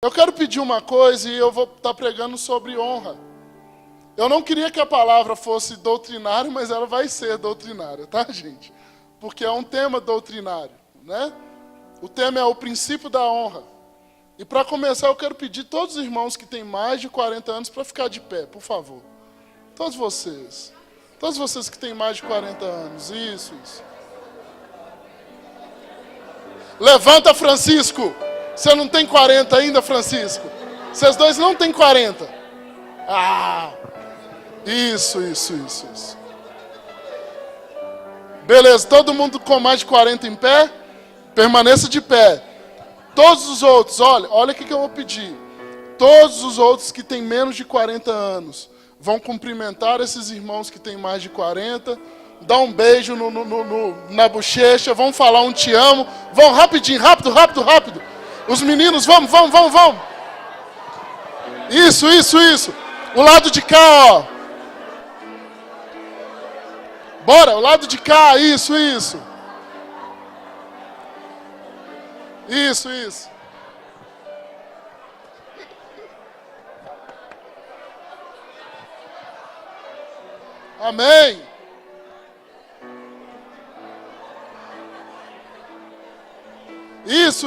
Eu quero pedir uma coisa e eu vou estar pregando sobre honra. Eu não queria que a palavra fosse doutrinária, mas ela vai ser doutrinária, tá, gente? Porque é um tema doutrinário, né? O tema é o princípio da honra. E para começar, eu quero pedir a todos os irmãos que têm mais de 40 anos para ficar de pé, por favor. Todos vocês. Todos vocês que têm mais de 40 anos. Isso. Levanta, Francisco. Você não tem 40 ainda, Francisco? Vocês dois não têm 40. Ah, isso. Beleza, todo mundo com mais de 40 em pé? Permaneça de pé. Todos os outros, olha o que eu vou pedir. Todos os outros que têm menos de 40 anos vão cumprimentar esses irmãos que têm mais de 40, dar um beijo na bochecha, vão falar um te amo, vão rapidinho, rápido. Os meninos, vamos. Isso. O lado de cá, ó. Bora, o lado de cá, isso. Isso. Amém. Isso.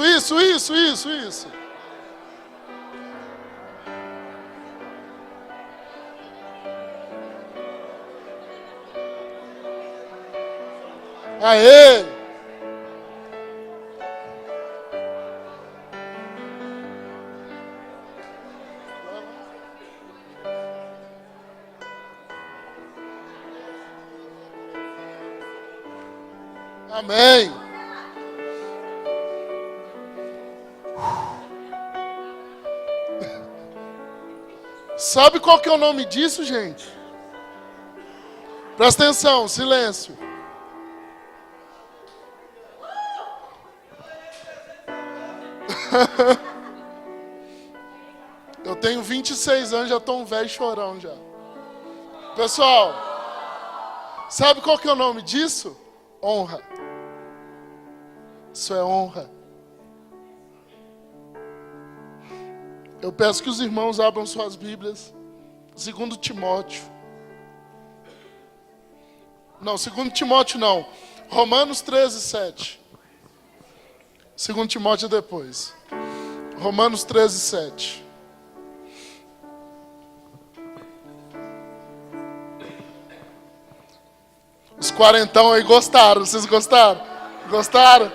Aê! Amém. Sabe qual que é o nome disso, gente? Presta atenção, silêncio. Eu tenho 26 anos, já estou um velho chorão já. Pessoal, sabe qual que é o nome disso? Honra. Isso é honra. Eu peço que os irmãos abram suas Bíblias. 2 Timóteo. Não, 2 Timóteo não. Romanos 13:7. 2 Timóteo depois. Romanos 13:7. Os quarentão aí gostaram. Vocês gostaram? Gostaram?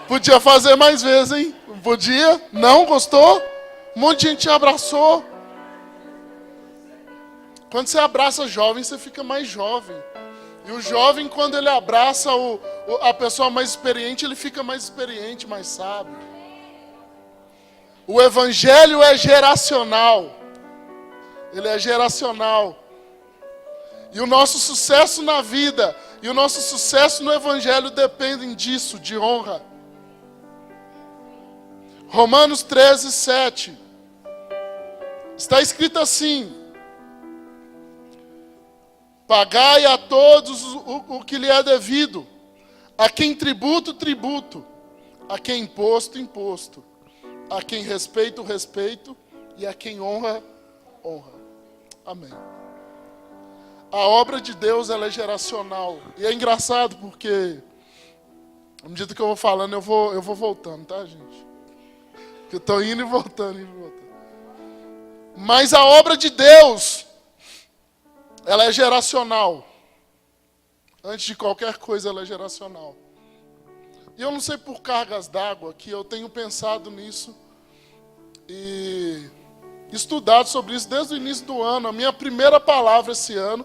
Podia fazer mais vezes, hein? Podia? Não? Gostou? Um monte de gente abraçou. Quando você abraça jovem, você fica mais jovem. E o jovem, quando ele abraça a pessoa mais experiente, ele fica mais experiente, mais sábio. O evangelho é geracional. Ele é geracional. E o nosso sucesso na vida e o nosso sucesso no evangelho dependem disso, de honra. Romanos 13:7. Está escrito assim: pagai a todos o que lhe é devido, a quem tributo, tributo, a quem imposto, imposto, a quem respeito, respeito, e a quem honra, honra. Amém. A obra de Deus, ela é geracional. E é engraçado porque, à medida que eu vou falando, eu vou voltando, tá, gente? Eu estou indo e voltando. Mas a obra de Deus, ela é geracional. Antes de qualquer coisa, ela é geracional. E eu não sei por cargas d'água que eu tenho pensado nisso e estudado sobre isso desde o início do ano. A minha primeira palavra esse ano,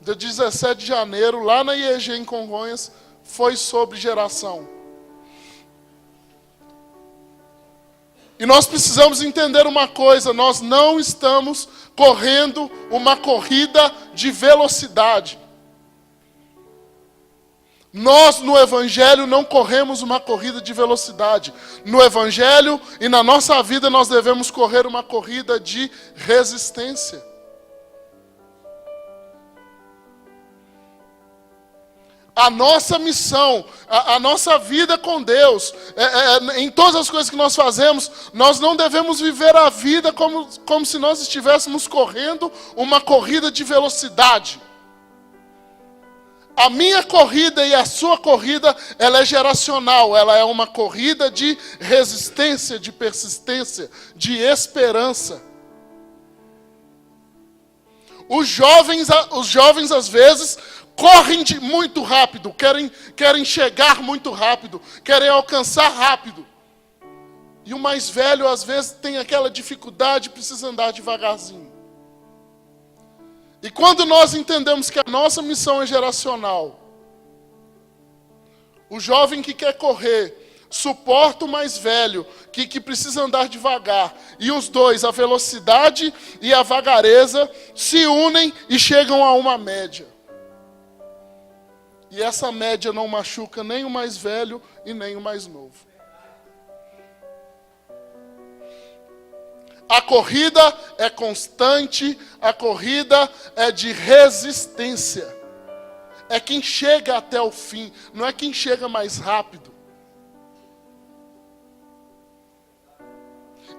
dia 17 de janeiro, lá na IEG em Congonhas, foi sobre geração. E nós precisamos entender uma coisa: nós não estamos correndo uma corrida de velocidade. Nós, no Evangelho, não corremos uma corrida de velocidade. No Evangelho e na nossa vida, nós devemos correr uma corrida de resistência. A nossa missão, a nossa vida com Deus, em todas as coisas que nós fazemos, nós não devemos viver a vida como se nós estivéssemos correndo uma corrida de velocidade. A minha corrida e a sua corrida, ela é geracional, ela é uma corrida de resistência, de persistência, de esperança. Os jovens às vezes, correm muito rápido, querem chegar muito rápido, querem alcançar rápido. E o mais velho, às vezes, tem aquela dificuldade, precisa andar devagarzinho. E quando nós entendemos que a nossa missão é geracional, o jovem que quer correr, suporta o mais velho, que precisa andar devagar. E os dois, a velocidade e a vagareza, se unem e chegam a uma média. E essa média não machuca nem o mais velho e nem o mais novo. A corrida é constante, a corrida é de resistência. É quem chega até o fim, não é quem chega mais rápido.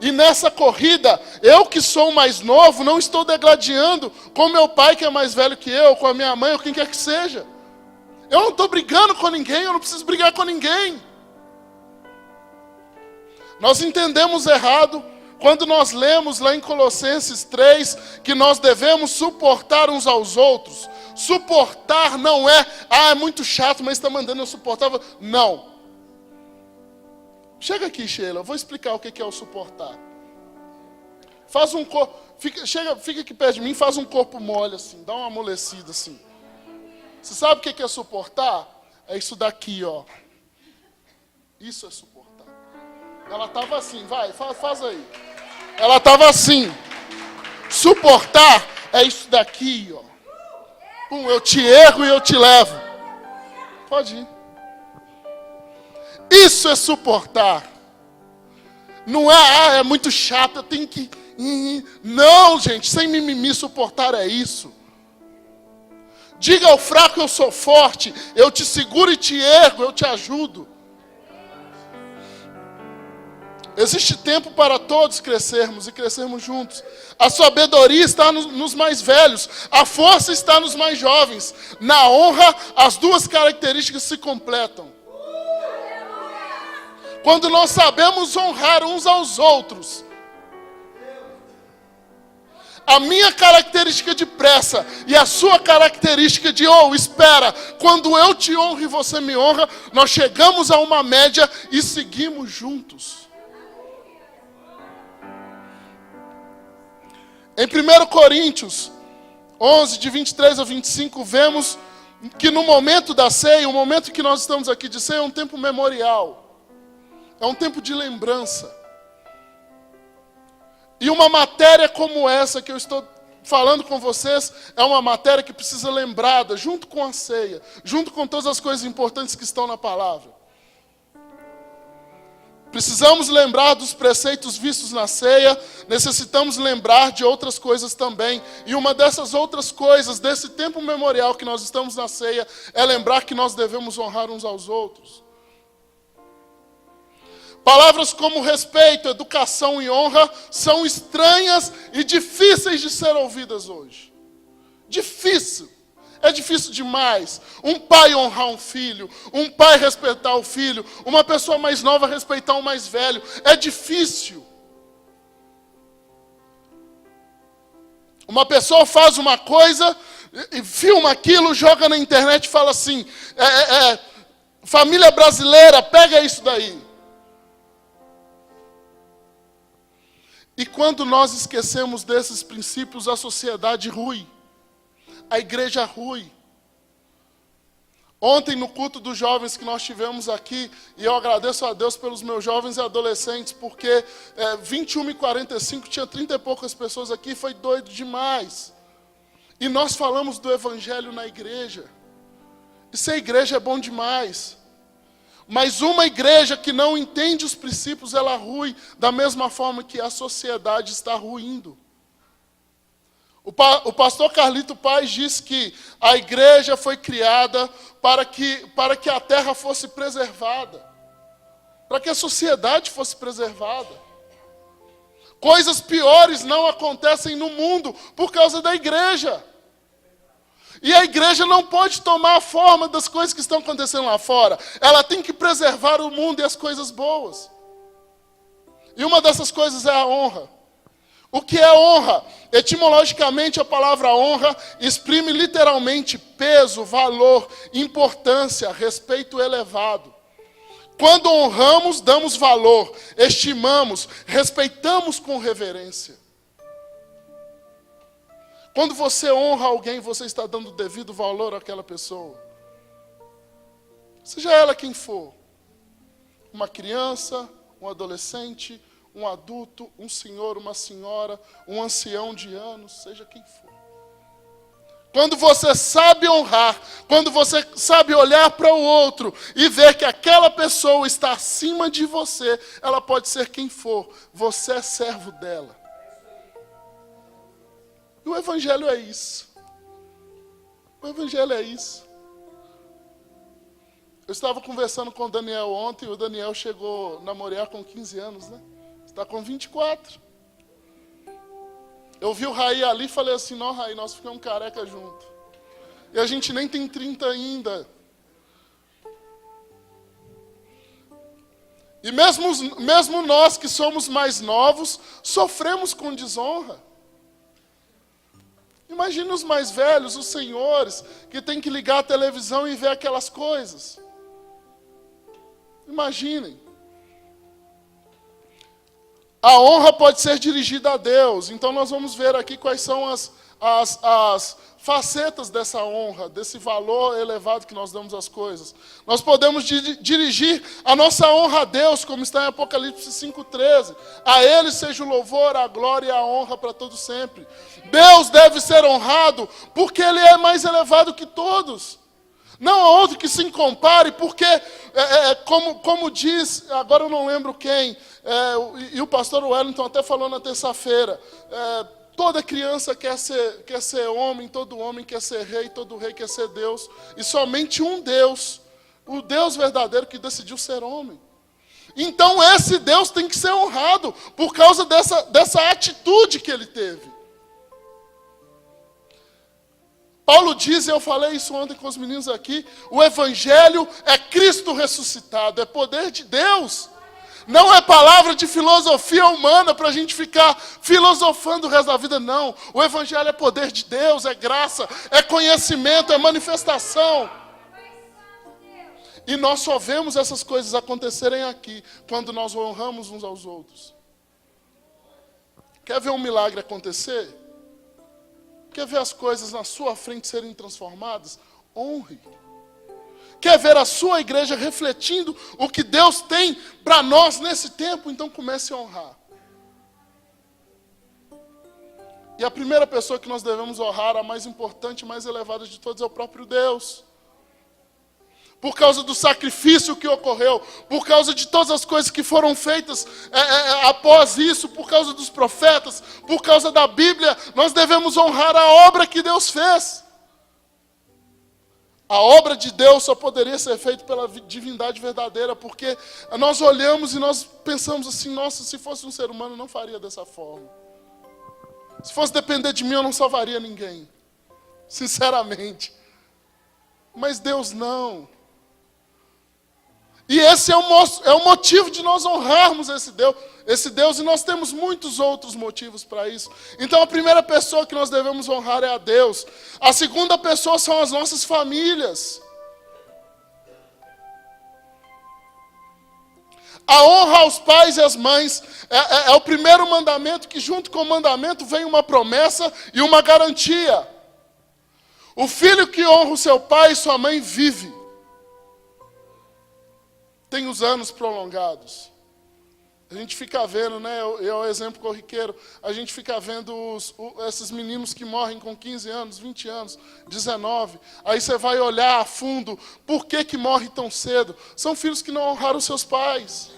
E nessa corrida, eu que sou mais novo, não estou degladiando com meu pai que é mais velho que eu, com a minha mãe ou quem quer que seja. Eu não estou brigando com ninguém, eu não preciso brigar com ninguém. Nós entendemos errado quando nós lemos lá em Colossenses 3 que nós devemos suportar uns aos outros. Suportar não é, é muito chato, mas está mandando eu suportar. Não. Chega aqui, Sheila, eu vou explicar o que é o suportar. Faz um corpo, fica aqui perto de mim, faz um corpo mole assim, dá uma amolecida assim. Você sabe o que é suportar? É isso daqui, ó. Isso é suportar. Ela estava assim, vai, faz aí. Ela estava assim. Suportar é isso daqui, ó. Pum, eu te erro e eu te levo. Pode ir. Isso é suportar. Não é, é muito chato, eu tenho que... Não, gente, sem mimimi, suportar é isso. Diga ao fraco, eu sou forte, eu te seguro e te ergo, eu te ajudo. Existe tempo para todos crescermos e crescermos juntos. A sabedoria está nos mais velhos, a força está nos mais jovens. Na honra, as duas características se completam. Quando nós sabemos honrar uns aos outros, a minha característica de pressa e a sua característica de, espera, quando eu te honro e você me honra, nós chegamos a uma média e seguimos juntos. Em 1 Coríntios 11, de 23 a 25, vemos que no momento da ceia, o momento que nós estamos aqui de ceia é um tempo memorial. É um tempo de lembrança. E uma matéria como essa que eu estou falando com vocês, é uma matéria que precisa lembrada, junto com a ceia, junto com todas as coisas importantes que estão na palavra. Precisamos lembrar dos preceitos vistos na ceia, necessitamos lembrar de outras coisas também. E uma dessas outras coisas, desse tempo memorial que nós estamos na ceia, é lembrar que nós devemos honrar uns aos outros. Palavras como respeito, educação e honra são estranhas e difíceis de ser ouvidas hoje. Difícil. É difícil demais. Um pai honrar um filho, um pai respeitar o filho, uma pessoa mais nova respeitar o mais velho. É difícil. Uma pessoa faz uma coisa, e filma aquilo, joga na internet e fala assim, família brasileira, pega isso daí. E quando nós esquecemos desses princípios, a sociedade rui. A igreja rui. Ontem, no culto dos jovens que nós tivemos aqui, e eu agradeço a Deus pelos meus jovens e adolescentes, porque 21h45 tinha 30 e poucas pessoas aqui, foi doido demais. E nós falamos do evangelho na igreja. E ser igreja é bom demais. Mas uma igreja que não entende os princípios, ela rui da mesma forma que a sociedade está ruindo. O pastor Carlito Paz diz que a igreja foi criada para que a terra fosse preservada, para que a sociedade fosse preservada. Coisas piores não acontecem no mundo por causa da igreja. E a igreja não pode tomar a forma das coisas que estão acontecendo lá fora. Ela tem que preservar o mundo e as coisas boas. E uma dessas coisas é a honra. O que é honra? Etimologicamente, a palavra honra exprime literalmente peso, valor, importância, respeito elevado. Quando honramos, damos valor, estimamos, respeitamos com reverência. Quando você honra alguém, você está dando devido valor àquela pessoa. Seja ela quem for. Uma criança, um adolescente, um adulto, um senhor, uma senhora, um ancião de anos, seja quem for. Quando você sabe honrar, quando você sabe olhar para o outro e ver que aquela pessoa está acima de você, ela pode ser quem for, você é servo dela. E o Evangelho é isso. O Evangelho é isso. Eu estava conversando com o Daniel ontem, e o Daniel chegou na Moriá com 15 anos, né? Está com 24. Eu vi o Raí ali e falei assim, não, Raí, nós ficamos careca junto. E a gente nem tem 30 ainda. E mesmo nós que somos mais novos, sofremos com desonra. Imagine os mais velhos, os senhores, que têm que ligar a televisão e ver aquelas coisas. Imaginem. A honra pode ser dirigida a Deus. Então nós vamos ver aqui quais são as facetas dessa honra, desse valor elevado que nós damos às coisas. Nós podemos dirigir a nossa honra a Deus, como está em Apocalipse 5,13. A Ele seja o louvor, a glória e a honra para todo sempre. Deus deve ser honrado porque Ele é mais elevado que todos. Não há outro que se compare, porque, como diz, agora eu não lembro quem, e o pastor Wellington até falou na terça-feira, toda criança quer ser homem, todo homem quer ser rei, todo rei quer ser Deus. E somente um Deus, o Deus verdadeiro que decidiu ser homem. Então esse Deus tem que ser honrado por causa dessa atitude que ele teve. Paulo diz, e eu falei isso ontem com os meninos aqui, o Evangelho é Cristo ressuscitado, é poder de Deus. Não é palavra de filosofia humana para a gente ficar filosofando o resto da vida, não. O Evangelho é poder de Deus, é graça, é conhecimento, é manifestação. E nós só vemos essas coisas acontecerem aqui, quando nós honramos uns aos outros. Quer ver um milagre acontecer? Quer ver as coisas na sua frente serem transformadas? Honre. Quer ver a sua igreja refletindo o que Deus tem para nós nesse tempo? Então comece a honrar. E a primeira pessoa que nós devemos honrar, a mais importante, mais elevada de todos, é o próprio Deus. Por causa do sacrifício que ocorreu, por causa de todas as coisas que foram feitas após isso, por causa dos profetas, por causa da Bíblia, nós devemos honrar a obra que Deus fez. A obra de Deus só poderia ser feita pela divindade verdadeira, porque nós olhamos e nós pensamos assim, nossa, se fosse um ser humano eu não faria dessa forma. Se fosse depender de mim eu não salvaria ninguém, sinceramente. Mas Deus não. E esse é o motivo de nós honrarmos esse Deus, e nós temos muitos outros motivos para isso. Então a primeira pessoa que nós devemos honrar é a Deus. A segunda pessoa são as nossas famílias. A honra aos pais e às mães é o primeiro mandamento, que junto com o mandamento vem uma promessa e uma garantia. O filho que honra o seu pai e sua mãe vive. Tem os anos prolongados. A gente fica vendo, né? É o exemplo corriqueiro. A gente fica vendo esses meninos que morrem com 15 anos, 20 anos, 19. Aí você vai olhar a fundo. Por que morre tão cedo? São filhos que não honraram seus pais.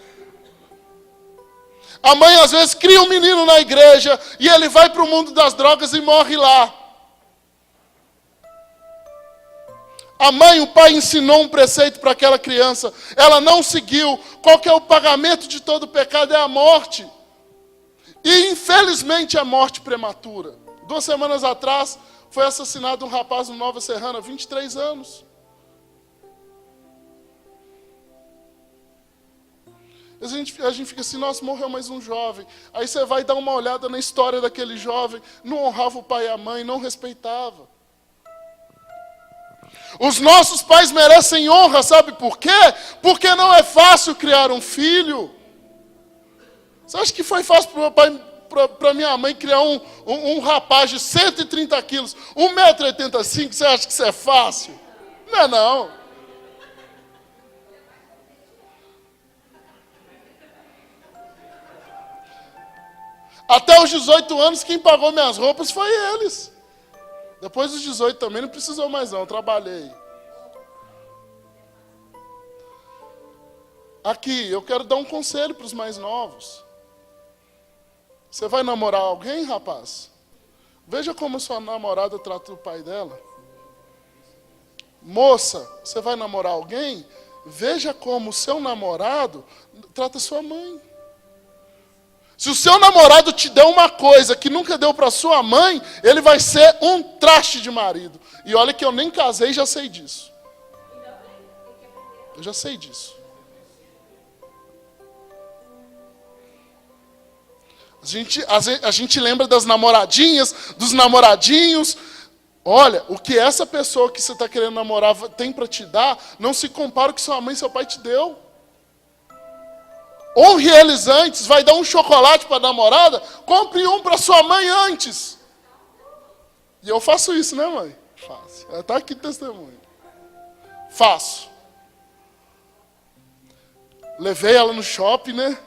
A mãe às vezes cria um menino na igreja e ele vai para o mundo das drogas e morre lá. A mãe, o pai ensinou um preceito para aquela criança, ela não seguiu. Qual que é o pagamento de todo pecado? É a morte. E infelizmente a morte prematura. 2 semanas atrás foi assassinado um rapaz no Nova Serrana, 23 anos. A gente fica assim, nossa, morreu mais um jovem. Aí você vai dar uma olhada na história daquele jovem, não honrava o pai e a mãe, não respeitava. Os nossos pais merecem honra, sabe por quê? Porque não é fácil criar um filho. Você acha que foi fácil para o meu pai, para minha mãe criar um rapaz de 130 quilos, 1,85 m? Você acha que isso é fácil? Não é não. Até os 18 anos, quem pagou minhas roupas foi eles. Depois dos 18 também não precisou mais não, eu trabalhei. Aqui, eu quero dar um conselho para os mais novos. Você vai namorar alguém, rapaz? Veja como sua namorada trata o pai dela. Moça, você vai namorar alguém? Veja como o seu namorado trata sua mãe. Se o seu namorado te der uma coisa que nunca deu para sua mãe, ele vai ser um traste de marido. E olha que eu nem casei e já sei disso. Eu já sei disso. A gente lembra das namoradinhas, dos namoradinhos. Olha, o que essa pessoa que você está querendo namorar tem para te dar, não se compara ao que sua mãe e seu pai te deu. Honre eles antes, vai dar um chocolate para a namorada, compre um para sua mãe antes. E eu faço isso, né, mãe? Faço. Ela está aqui testemunho. Faço. Levei ela no shopping, né?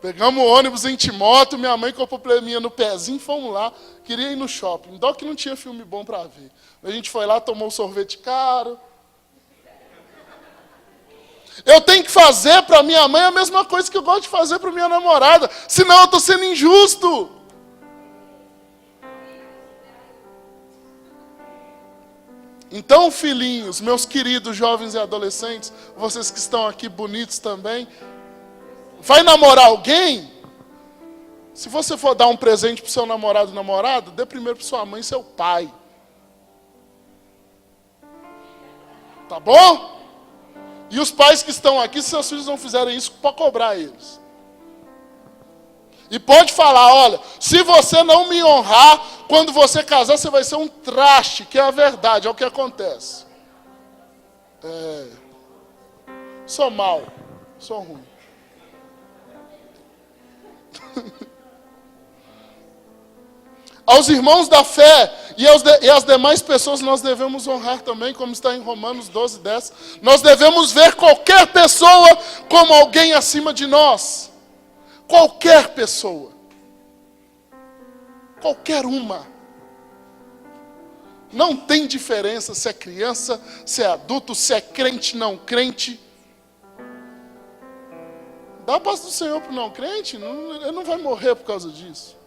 Pegamos o ônibus em Timóteo, minha mãe com a probleminha no pezinho, fomos lá. Queria ir no shopping, dó que não tinha filme bom para ver. A gente foi lá, tomou um sorvete caro. Eu tenho que fazer para minha mãe a mesma coisa que eu gosto de fazer para minha namorada, senão eu estou sendo injusto. Então, filhinhos, meus queridos jovens e adolescentes, vocês que estão aqui bonitos também, vai namorar alguém? Se você for dar um presente para o seu namorado ou namorada, dê primeiro para sua mãe e seu pai. Tá bom? E os pais que estão aqui, se seus filhos não fizerem isso, pode cobrar eles. E pode falar, olha, se você não me honrar, quando você casar, você vai ser um traste, que é a verdade, é o que acontece. Sou mau, sou ruim. Aos irmãos da fé e às demais pessoas nós devemos honrar também, como está em Romanos 12:10. Nós devemos ver qualquer pessoa como alguém acima de nós. Qualquer pessoa. Qualquer uma. Não tem diferença se é criança, se é adulto, se é crente, não crente. Dá a paz do Senhor para o não crente, ele não vai morrer por causa disso.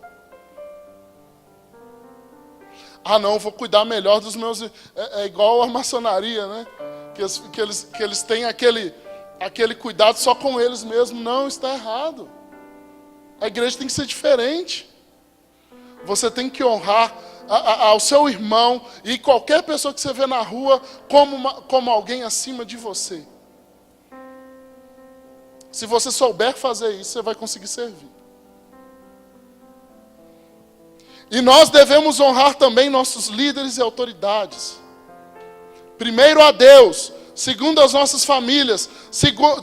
Ah, não, vou cuidar melhor dos meus... É igual a maçonaria, né? Que eles têm aquele cuidado só com eles mesmos. Não, está errado. A igreja tem que ser diferente. Você tem que honrar ao seu irmão e qualquer pessoa que você vê na rua como alguém acima de você. Se você souber fazer isso, você vai conseguir servir. E nós devemos honrar também nossos líderes e autoridades. Primeiro a Deus, segundo as nossas famílias,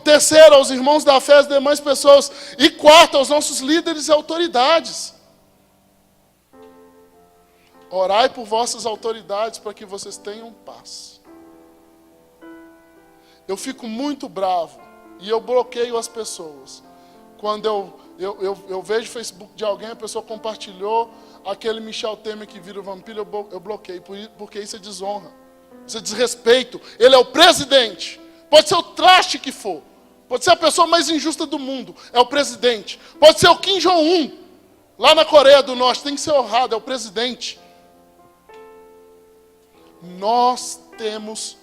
terceiro aos irmãos da fé e às demais pessoas, e quarto aos nossos líderes e autoridades. Orai por vossas autoridades para que vocês tenham paz. Eu fico muito bravo e eu bloqueio as pessoas. Quando eu vejo o Facebook de alguém, a pessoa compartilhou aquele Michel Temer que vira o vampiro, eu bloqueio, porque isso é desonra, isso é desrespeito. Ele é o presidente, pode ser o traste que for, Pode ser a pessoa mais injusta do mundo, é o presidente. Pode ser o Kim Jong-un, lá na Coreia do Norte, tem que ser honrado, é o presidente. Nós temos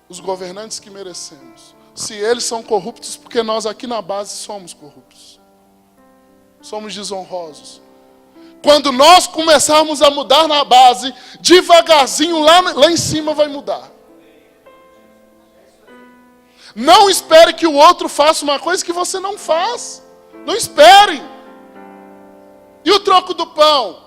os governantes que merecemos. Se eles são corruptos, porque nós aqui na base somos corruptos. Somos desonrosos. Quando nós começarmos a mudar na base, devagarzinho lá em cima vai mudar. Não espere que o outro faça uma coisa que você não faz. Não espere. E o troco do pão?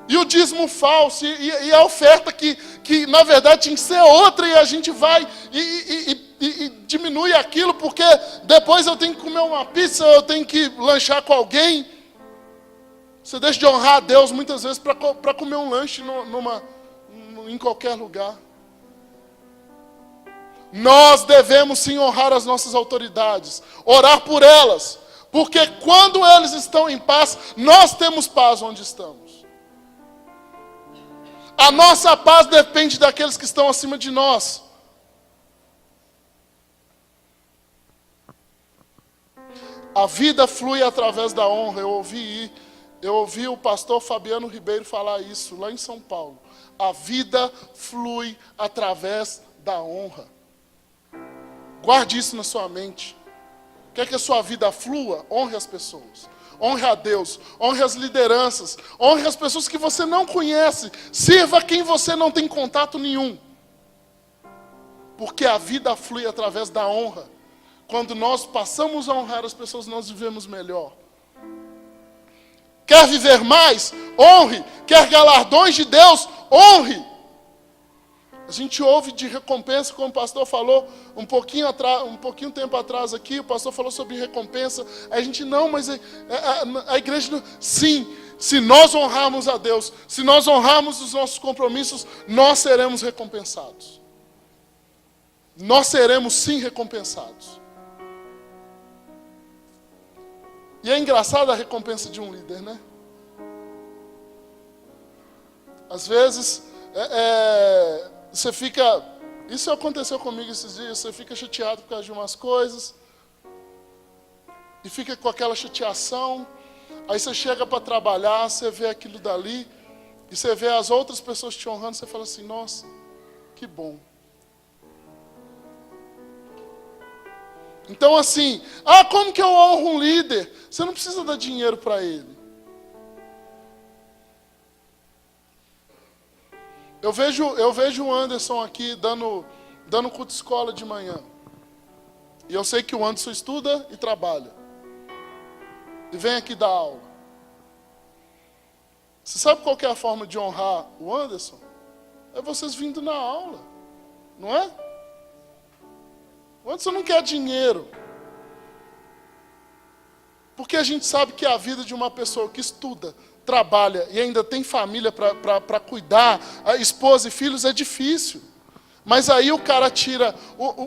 E o dízimo falso? E a oferta que na verdade tinha que ser outra e a gente vai e diminui aquilo porque depois eu tenho que comer uma pizza, eu tenho que lanchar com alguém. Você deixa de honrar a Deus muitas vezes para comer um lanche em qualquer lugar. Nós devemos sim honrar as nossas autoridades, orar por elas, porque quando eles estão em paz, nós temos paz onde estamos. A nossa paz depende daqueles que estão acima de nós. A vida flui através da honra. Eu ouvi o pastor Fabiano Ribeiro falar isso lá em São Paulo. A vida flui através da honra. Guarde isso na sua mente. Quer que a sua vida flua? Honre as pessoas. Honre a Deus. Honre as lideranças. Honre as pessoas que você não conhece. Sirva quem você não tem contato nenhum. Porque a vida flui através da honra. Quando nós passamos a honrar as pessoas, nós vivemos melhor. Quer viver mais? Honre. Quer galardões de Deus? Honre. A gente ouve de recompensa, como o pastor falou um pouquinho tempo atrás aqui, o pastor falou sobre recompensa. A gente não, mas a igreja não. Sim, se nós honrarmos a Deus, se nós honrarmos os nossos compromissos, nós seremos recompensados. Nós seremos sim recompensados. E é engraçada a recompensa de um líder, né? Às vezes, você fica... Isso aconteceu comigo esses dias. Você fica chateado por causa de umas coisas. E fica com aquela chateação. Aí você chega para trabalhar, você vê aquilo dali. E você vê as outras pessoas te honrando. Você fala assim, nossa, que bom. Então assim, como que eu honro um líder? Você não precisa dar dinheiro para ele. Eu vejo o Anderson aqui dando culto escola de manhã. E eu sei que o Anderson estuda e trabalha. E vem aqui dar aula. Você sabe qual que é a forma de honrar o Anderson? É vocês vindo na aula. Não é? O Anderson não quer dinheiro. Porque a gente sabe que a vida de uma pessoa que estuda, trabalha e ainda tem família para cuidar, a esposa e filhos, é difícil. Mas aí o cara tira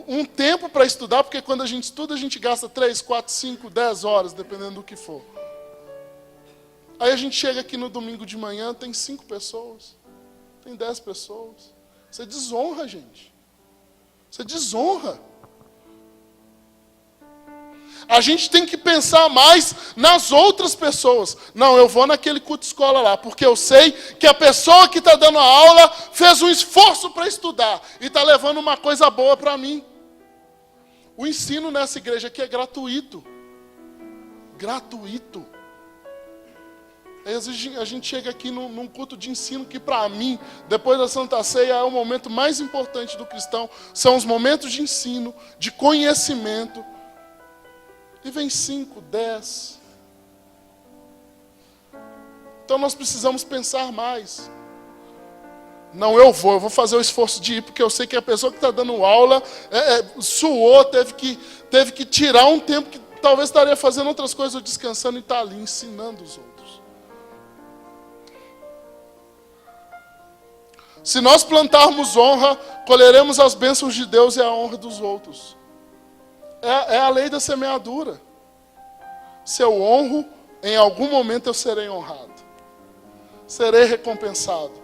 um tempo para estudar, porque quando a gente estuda, a gente gasta 3, 4, 5, 10 horas, dependendo do que for. Aí a gente chega aqui no domingo de manhã, tem 5 pessoas, tem 10 pessoas. Você desonra, gente. Você desonra. A gente tem que pensar mais nas outras pessoas. Não, eu vou naquele culto escola lá, porque eu sei que a pessoa que está dando a aula fez um esforço para estudar e está levando uma coisa boa para mim. O ensino nessa igreja aqui é gratuito. Gratuito. Aí, às vezes a gente chega aqui num culto de ensino que para mim, depois da Santa Ceia, é o momento mais importante do cristão. São os momentos de ensino, de conhecimento. E vem 5, 10. Então nós precisamos pensar mais. Não, eu vou fazer o esforço de ir, porque eu sei que a pessoa que está dando aula suou, teve que tirar um tempo que talvez estaria fazendo outras coisas, ou descansando, e está ali ensinando os outros. Se nós plantarmos honra, colheremos as bênçãos de Deus e a honra dos outros. É a lei da semeadura. Se eu honro, em algum momento eu serei honrado. Serei recompensado.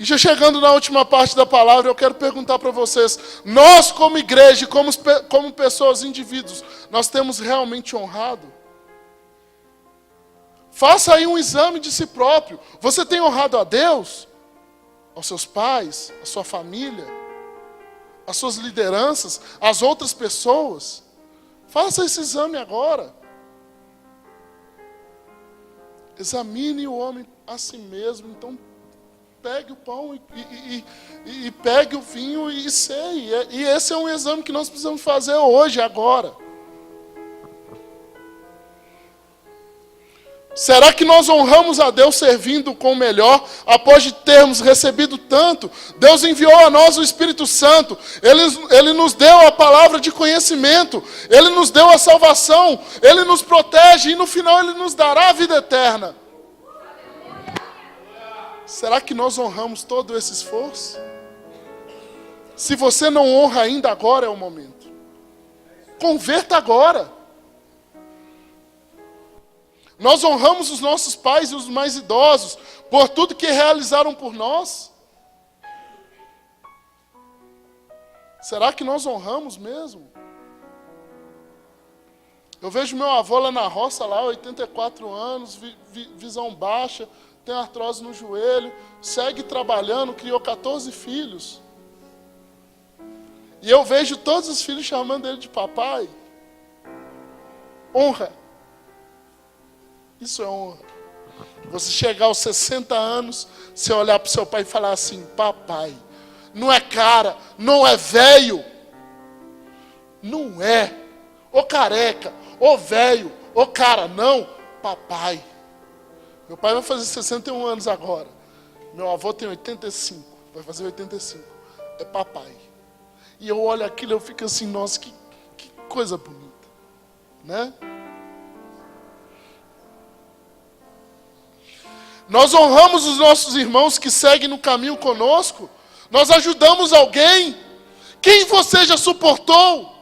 E já chegando na última parte da palavra, eu quero perguntar para vocês, nós como igreja, como pessoas, indivíduos, nós temos realmente honrado? Faça aí um exame de si próprio. Você tem honrado a Deus? Aos seus pais? A sua família? As suas lideranças? As outras pessoas? Faça esse exame agora. Examine o homem a si mesmo. Então, pegue o pão e pegue o vinho e ceie. E esse é um exame que nós precisamos fazer hoje, agora. Será que nós honramos a Deus servindo com o melhor, após de termos recebido tanto? Deus enviou a nós o Espírito Santo, Ele nos deu a palavra de conhecimento, Ele nos deu a salvação, Ele nos protege e no final Ele nos dará a vida eterna. Será que nós honramos todo esse esforço? Se você não honra ainda, agora é o momento. Converta agora. Nós honramos os nossos pais e os mais idosos por tudo que realizaram por nós. Será que nós honramos mesmo? Eu vejo meu avô lá na roça, lá, 84 anos, visão baixa, tem artrose no joelho, segue trabalhando, criou 14 filhos. E eu vejo todos os filhos chamando ele de papai. Honra. Isso é honra. Você chegar aos 60 anos, você olhar para o seu pai e falar assim, papai. Não é cara, não é velho. Não é. Ô careca, ô velho, ô cara, não. Papai. Meu pai vai fazer 61 anos agora. Meu avô tem 85, vai fazer 85. É papai. E eu olho aquilo e eu fico assim, nossa, que coisa bonita. Né? Nós honramos os nossos irmãos que seguem no caminho conosco. Nós ajudamos alguém. Quem você já suportou?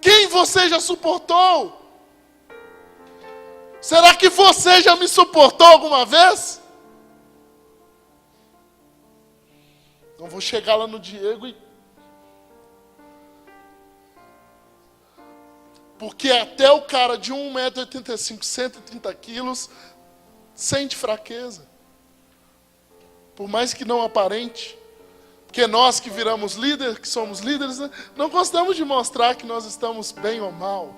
Quem você já suportou? Será que você já me suportou alguma vez? Então vou chegar lá no Diego e... Porque até o cara de 1,85 m, 130 quilos, sente fraqueza. Por mais que não aparente. Porque nós que viramos líderes, que somos líderes, né, não gostamos de mostrar que nós estamos bem ou mal.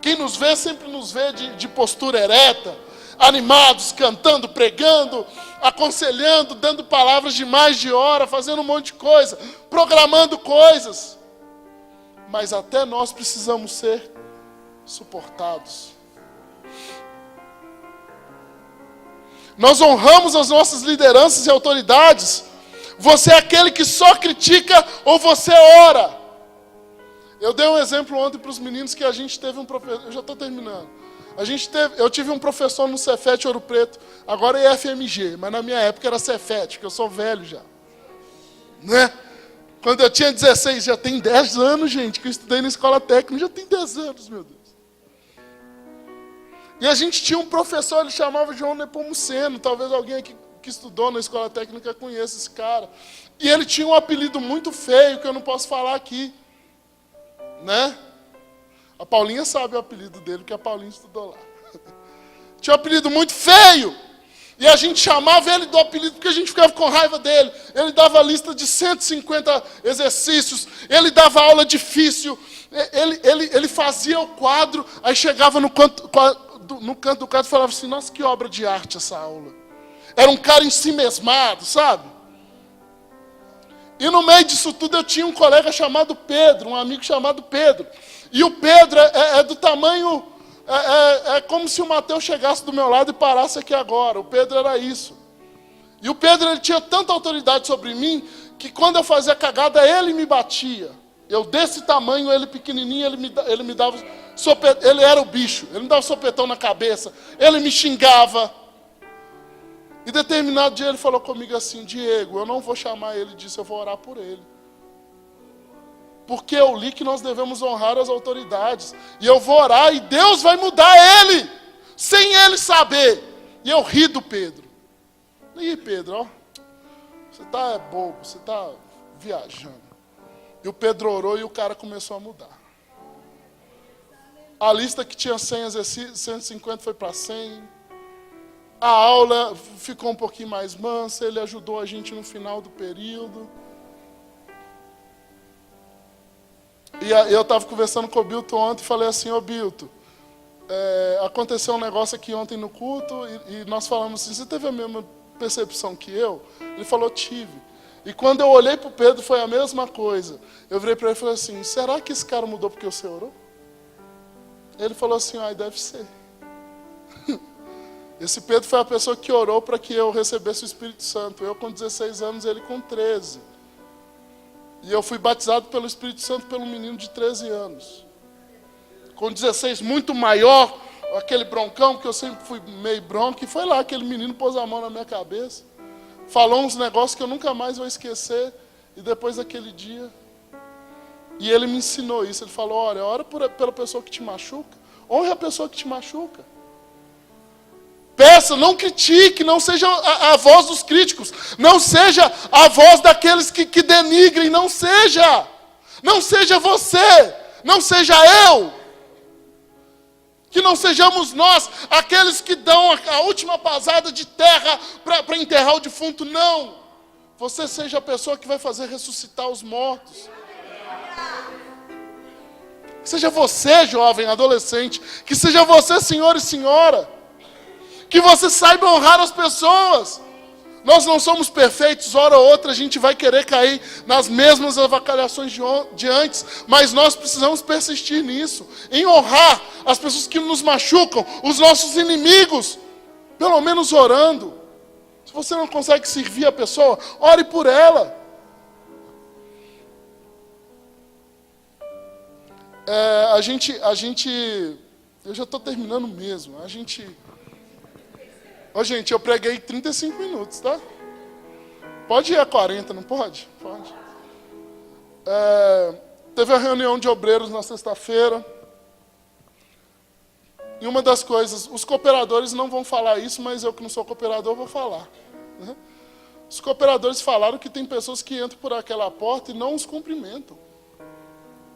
Quem nos vê, sempre nos vê de postura ereta, animados, cantando, pregando, aconselhando, dando palavras de mais de hora, fazendo um monte de coisa, programando coisas. Mas até nós precisamos ser suportados. Nós honramos as nossas lideranças e autoridades. Você é aquele que só critica ou você ora? Eu dei um exemplo ontem para os meninos que a gente teve um professor. Eu já estou terminando. Eu tive um professor no Cefet Ouro Preto. Agora é FMG, mas na minha época era Cefet, que eu sou velho já. Né? Quando eu tinha 16, já tem 10 anos, gente, que eu estudei na escola técnica, já tem 10 anos, meu Deus. E a gente tinha um professor, ele chamava João Nepomuceno, talvez alguém aqui que estudou na escola técnica conheça esse cara. E ele tinha um apelido muito feio, que eu não posso falar aqui. Né? A Paulinha sabe o apelido dele, porque a Paulinha estudou lá. Tinha um apelido muito feio. E a gente chamava ele do apelido porque a gente ficava com raiva dele. Ele dava a lista de 150 exercícios. Ele dava aula difícil. Ele fazia o quadro. Aí chegava no canto do quadro e falava assim, nossa, que obra de arte essa aula. Era um cara ensimesmado, sabe? E no meio disso tudo eu tinha um colega chamado Pedro, um amigo chamado Pedro. E o Pedro é do tamanho... É como se o Mateus chegasse do meu lado e parasse aqui agora. O Pedro era isso. E o Pedro, ele tinha tanta autoridade sobre mim, que quando eu fazia cagada, ele me batia. Eu desse tamanho, ele pequenininho, ele me dava sopetão. Ele era o bicho, ele me dava sopetão na cabeça. Ele me xingava. E determinado dia ele falou comigo assim, Diego, eu não vou chamar ele disso, eu vou orar por ele. Porque eu li que nós devemos honrar as autoridades. E eu vou orar e Deus vai mudar ele. Sem ele saber. E eu ri do Pedro. Ih, Pedro, ó, você tá bobo, você tá viajando. E o Pedro orou e o cara começou a mudar. A lista que tinha 100 exercícios, 150 foi para 100. A aula ficou um pouquinho mais mansa, ele ajudou a gente no final do período. E eu estava conversando com o Bilton ontem e falei assim, ô Bilton, aconteceu um negócio aqui ontem no culto e nós falamos assim, você teve a mesma percepção que eu? Ele falou, tive. E quando eu olhei para o Pedro foi a mesma coisa. Eu virei para ele e falei assim, será que esse cara mudou porque você orou? Ele falou assim, ai, deve ser. Esse Pedro foi a pessoa que orou para que eu recebesse o Espírito Santo. Eu com 16 anos, ele com 13. E eu fui batizado pelo Espírito Santo pelo menino de 13 anos. Com 16, muito maior, aquele broncão, que eu sempre fui meio bronco, e foi lá, aquele menino pôs a mão na minha cabeça. Falou uns negócios que eu nunca mais vou esquecer. E depois daquele dia... E ele me ensinou isso. Ele falou, olha, ora pela pessoa que te machuca. Honre a pessoa que te machuca. Peça, não critique, não seja a voz dos críticos. Não seja a voz daqueles que denigrem. Não seja. Não seja você. Não seja eu. Que não sejamos nós aqueles que dão a última pasada de terra para enterrar o defunto. Não. Você seja a pessoa que vai fazer ressuscitar os mortos. Que seja você, jovem, adolescente. Que seja você, senhor e senhora. Que você saiba honrar as pessoas. Nós não somos perfeitos, hora ou outra a gente vai querer cair nas mesmas avacalhações de antes, mas nós precisamos persistir nisso, em honrar as pessoas que nos machucam, os nossos inimigos, pelo menos orando. Se você não consegue servir a pessoa, ore por ela. Eu já estou terminando mesmo. Gente, eu preguei 35 minutos, tá? Pode ir a 40, não pode? Pode. Teve a reunião de obreiros na sexta-feira. E uma das coisas, os cooperadores não vão falar isso, mas eu que não sou cooperador vou falar. Né? Os cooperadores falaram que tem pessoas que entram por aquela porta e não os cumprimentam.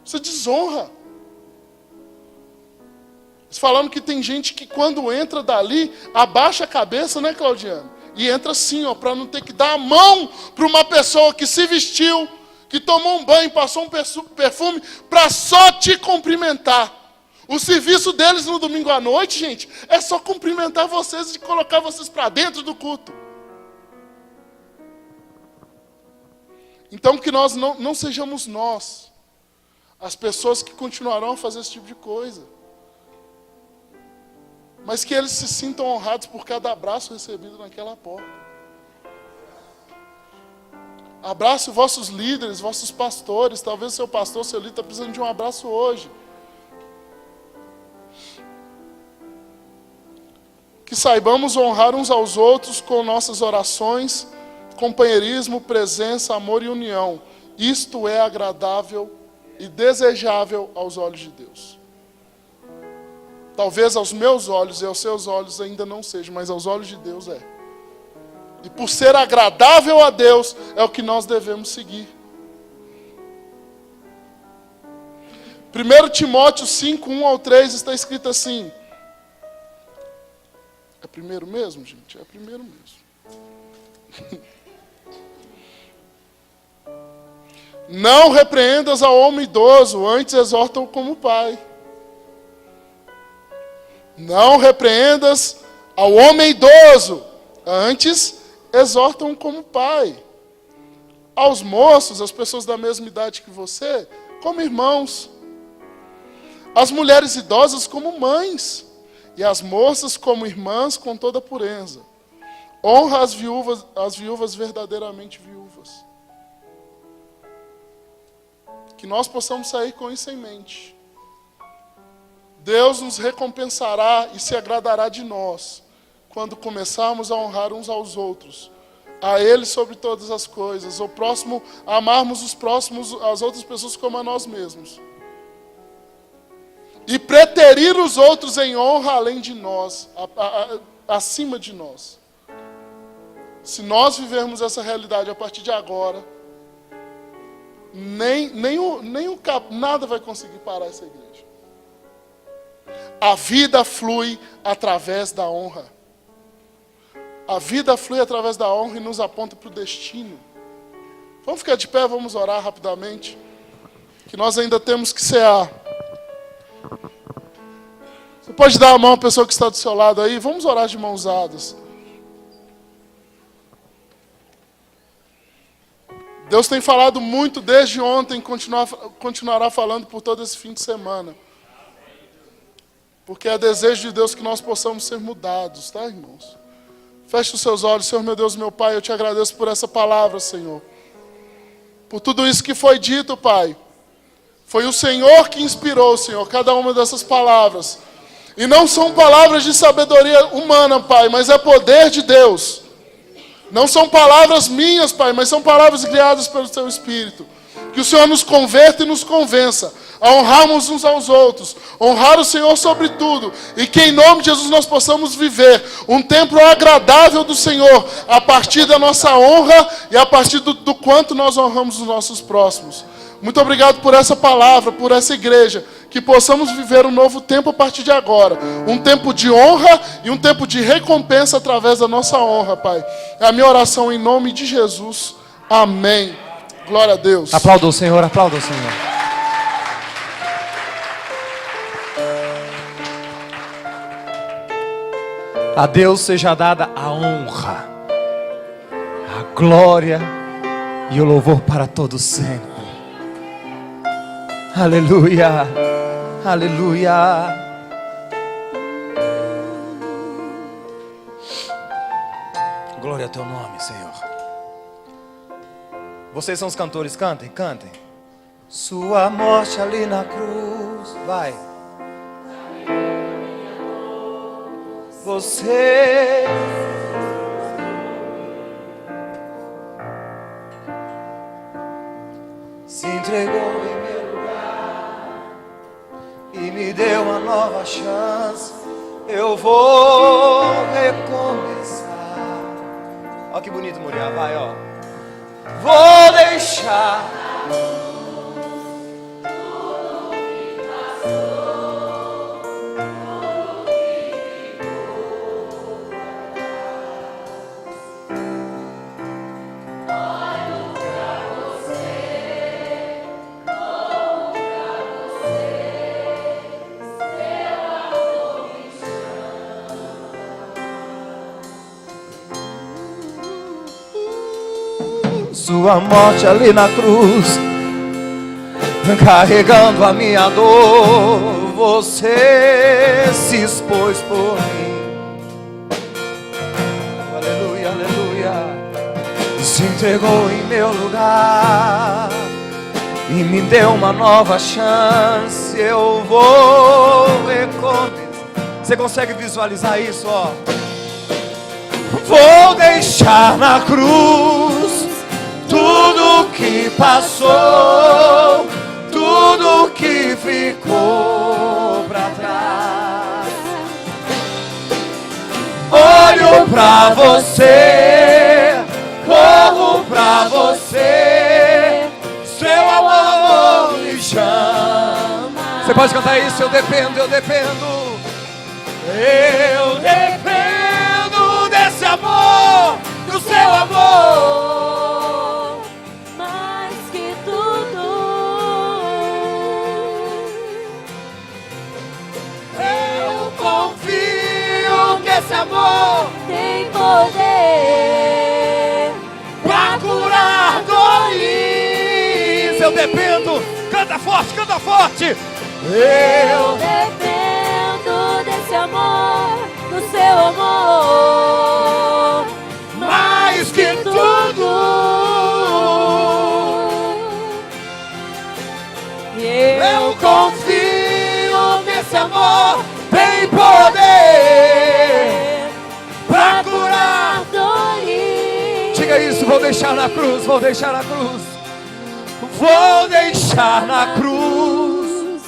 Isso é desonra. Eles falaram que tem gente que quando entra dali, abaixa a cabeça, né, Claudiano? E entra assim, ó, para não ter que dar a mão para uma pessoa que se vestiu, que tomou um banho, passou um perfume, para só te cumprimentar. O serviço deles no domingo à noite, gente, é só cumprimentar vocês e colocar vocês para dentro do culto. Então que nós não sejamos nós, as pessoas que continuarão a fazer esse tipo de coisa. Mas que eles se sintam honrados por cada abraço recebido naquela porta. Abrace vossos líderes, vossos pastores. Talvez seu pastor, seu líder está precisando de um abraço hoje. Que saibamos honrar uns aos outros com nossas orações, companheirismo, presença, amor e união. Isto é agradável e desejável aos olhos de Deus. Talvez aos meus olhos e aos seus olhos ainda não seja, mas aos olhos de Deus é. E por ser agradável a Deus, é o que nós devemos seguir. 1 Timóteo 5, 1 ao 3 está escrito assim. É primeiro mesmo, gente? É primeiro mesmo. Não repreendas ao homem idoso, antes exorta-o como pai. Não repreendas ao homem idoso, antes exortam como pai. Aos moços, as pessoas da mesma idade que você, como irmãos. As mulheres idosas como mães. E as moças como irmãs com toda pureza. Honra as viúvas verdadeiramente viúvas. Que nós possamos sair com isso em mente. Deus nos recompensará e se agradará de nós, quando começarmos a honrar uns aos outros, a Ele sobre todas as coisas, o próximo, amarmos os próximos, as outras pessoas como a nós mesmos. E preterir os outros em honra além de nós, acima de nós. Se nós vivermos essa realidade a partir de agora, nada vai conseguir parar essa igreja. A vida flui através da honra. A vida flui através da honra e nos aponta para o destino. Vamos ficar de pé, vamos orar rapidamente. Que nós ainda temos que cear. Você pode dar a mão à pessoa que está do seu lado aí? Vamos orar de mãos dadas. Deus tem falado muito desde ontem, continuará falando por todo esse fim de semana. Porque é desejo de Deus que nós possamos ser mudados, tá, irmãos? Feche os seus olhos. Senhor, meu Deus, meu Pai, eu te agradeço por essa palavra, Senhor. Por tudo isso que foi dito, Pai. Foi o Senhor que inspirou, Senhor, cada uma dessas palavras. E não são palavras de sabedoria humana, Pai, mas é poder de Deus. Não são palavras minhas, Pai, mas são palavras guiadas pelo Teu Espírito. Que o Senhor nos converta e nos convença a honrarmos uns aos outros, honrar o Senhor sobre tudo, e que em nome de Jesus nós possamos viver um tempo agradável do Senhor, a partir da nossa honra e a partir do quanto nós honramos os nossos próximos. Muito obrigado por essa palavra, por essa igreja, que possamos viver um novo tempo a partir de agora, um tempo de honra e um tempo de recompensa através da nossa honra, Pai. É a minha oração em nome de Jesus. Amém. Glória a Deus. Aplauda o Senhor, aplauda o Senhor. A Deus seja dada a honra, a glória e o louvor para todos sempre. Aleluia, aleluia. Glória ao teu nome, Senhor. Vocês são os cantores, cantem, cantem. Sua morte ali na cruz, vai. Você se entregou em meu lugar e me deu uma nova chance. Eu vou recomeçar. Olha que bonito, Muriel, vai, ó. Vou deixar sua morte ali na cruz, carregando a minha dor. Você se expôs por mim. Aleluia, aleluia. Se entregou em meu lugar e me deu uma nova chance. Eu vou recomeçar. Você consegue visualizar isso, ó? Vou deixar na cruz tudo que passou, tudo que ficou pra trás. Olho pra você, corro pra você, seu amor me chama. Você pode cantar isso? Eu dependo, eu dependo. Eu dependo desse amor, do seu amor. Esse amor tem poder pra curar dores. Eu dependo. Canta forte, canta forte. Eu dependo desse amor, do seu amor, mais que tudo. Eu confio nesse amor, tem poder pra curar dores. Diga isso, vou deixar na cruz, vou deixar na cruz. Vou deixar na cruz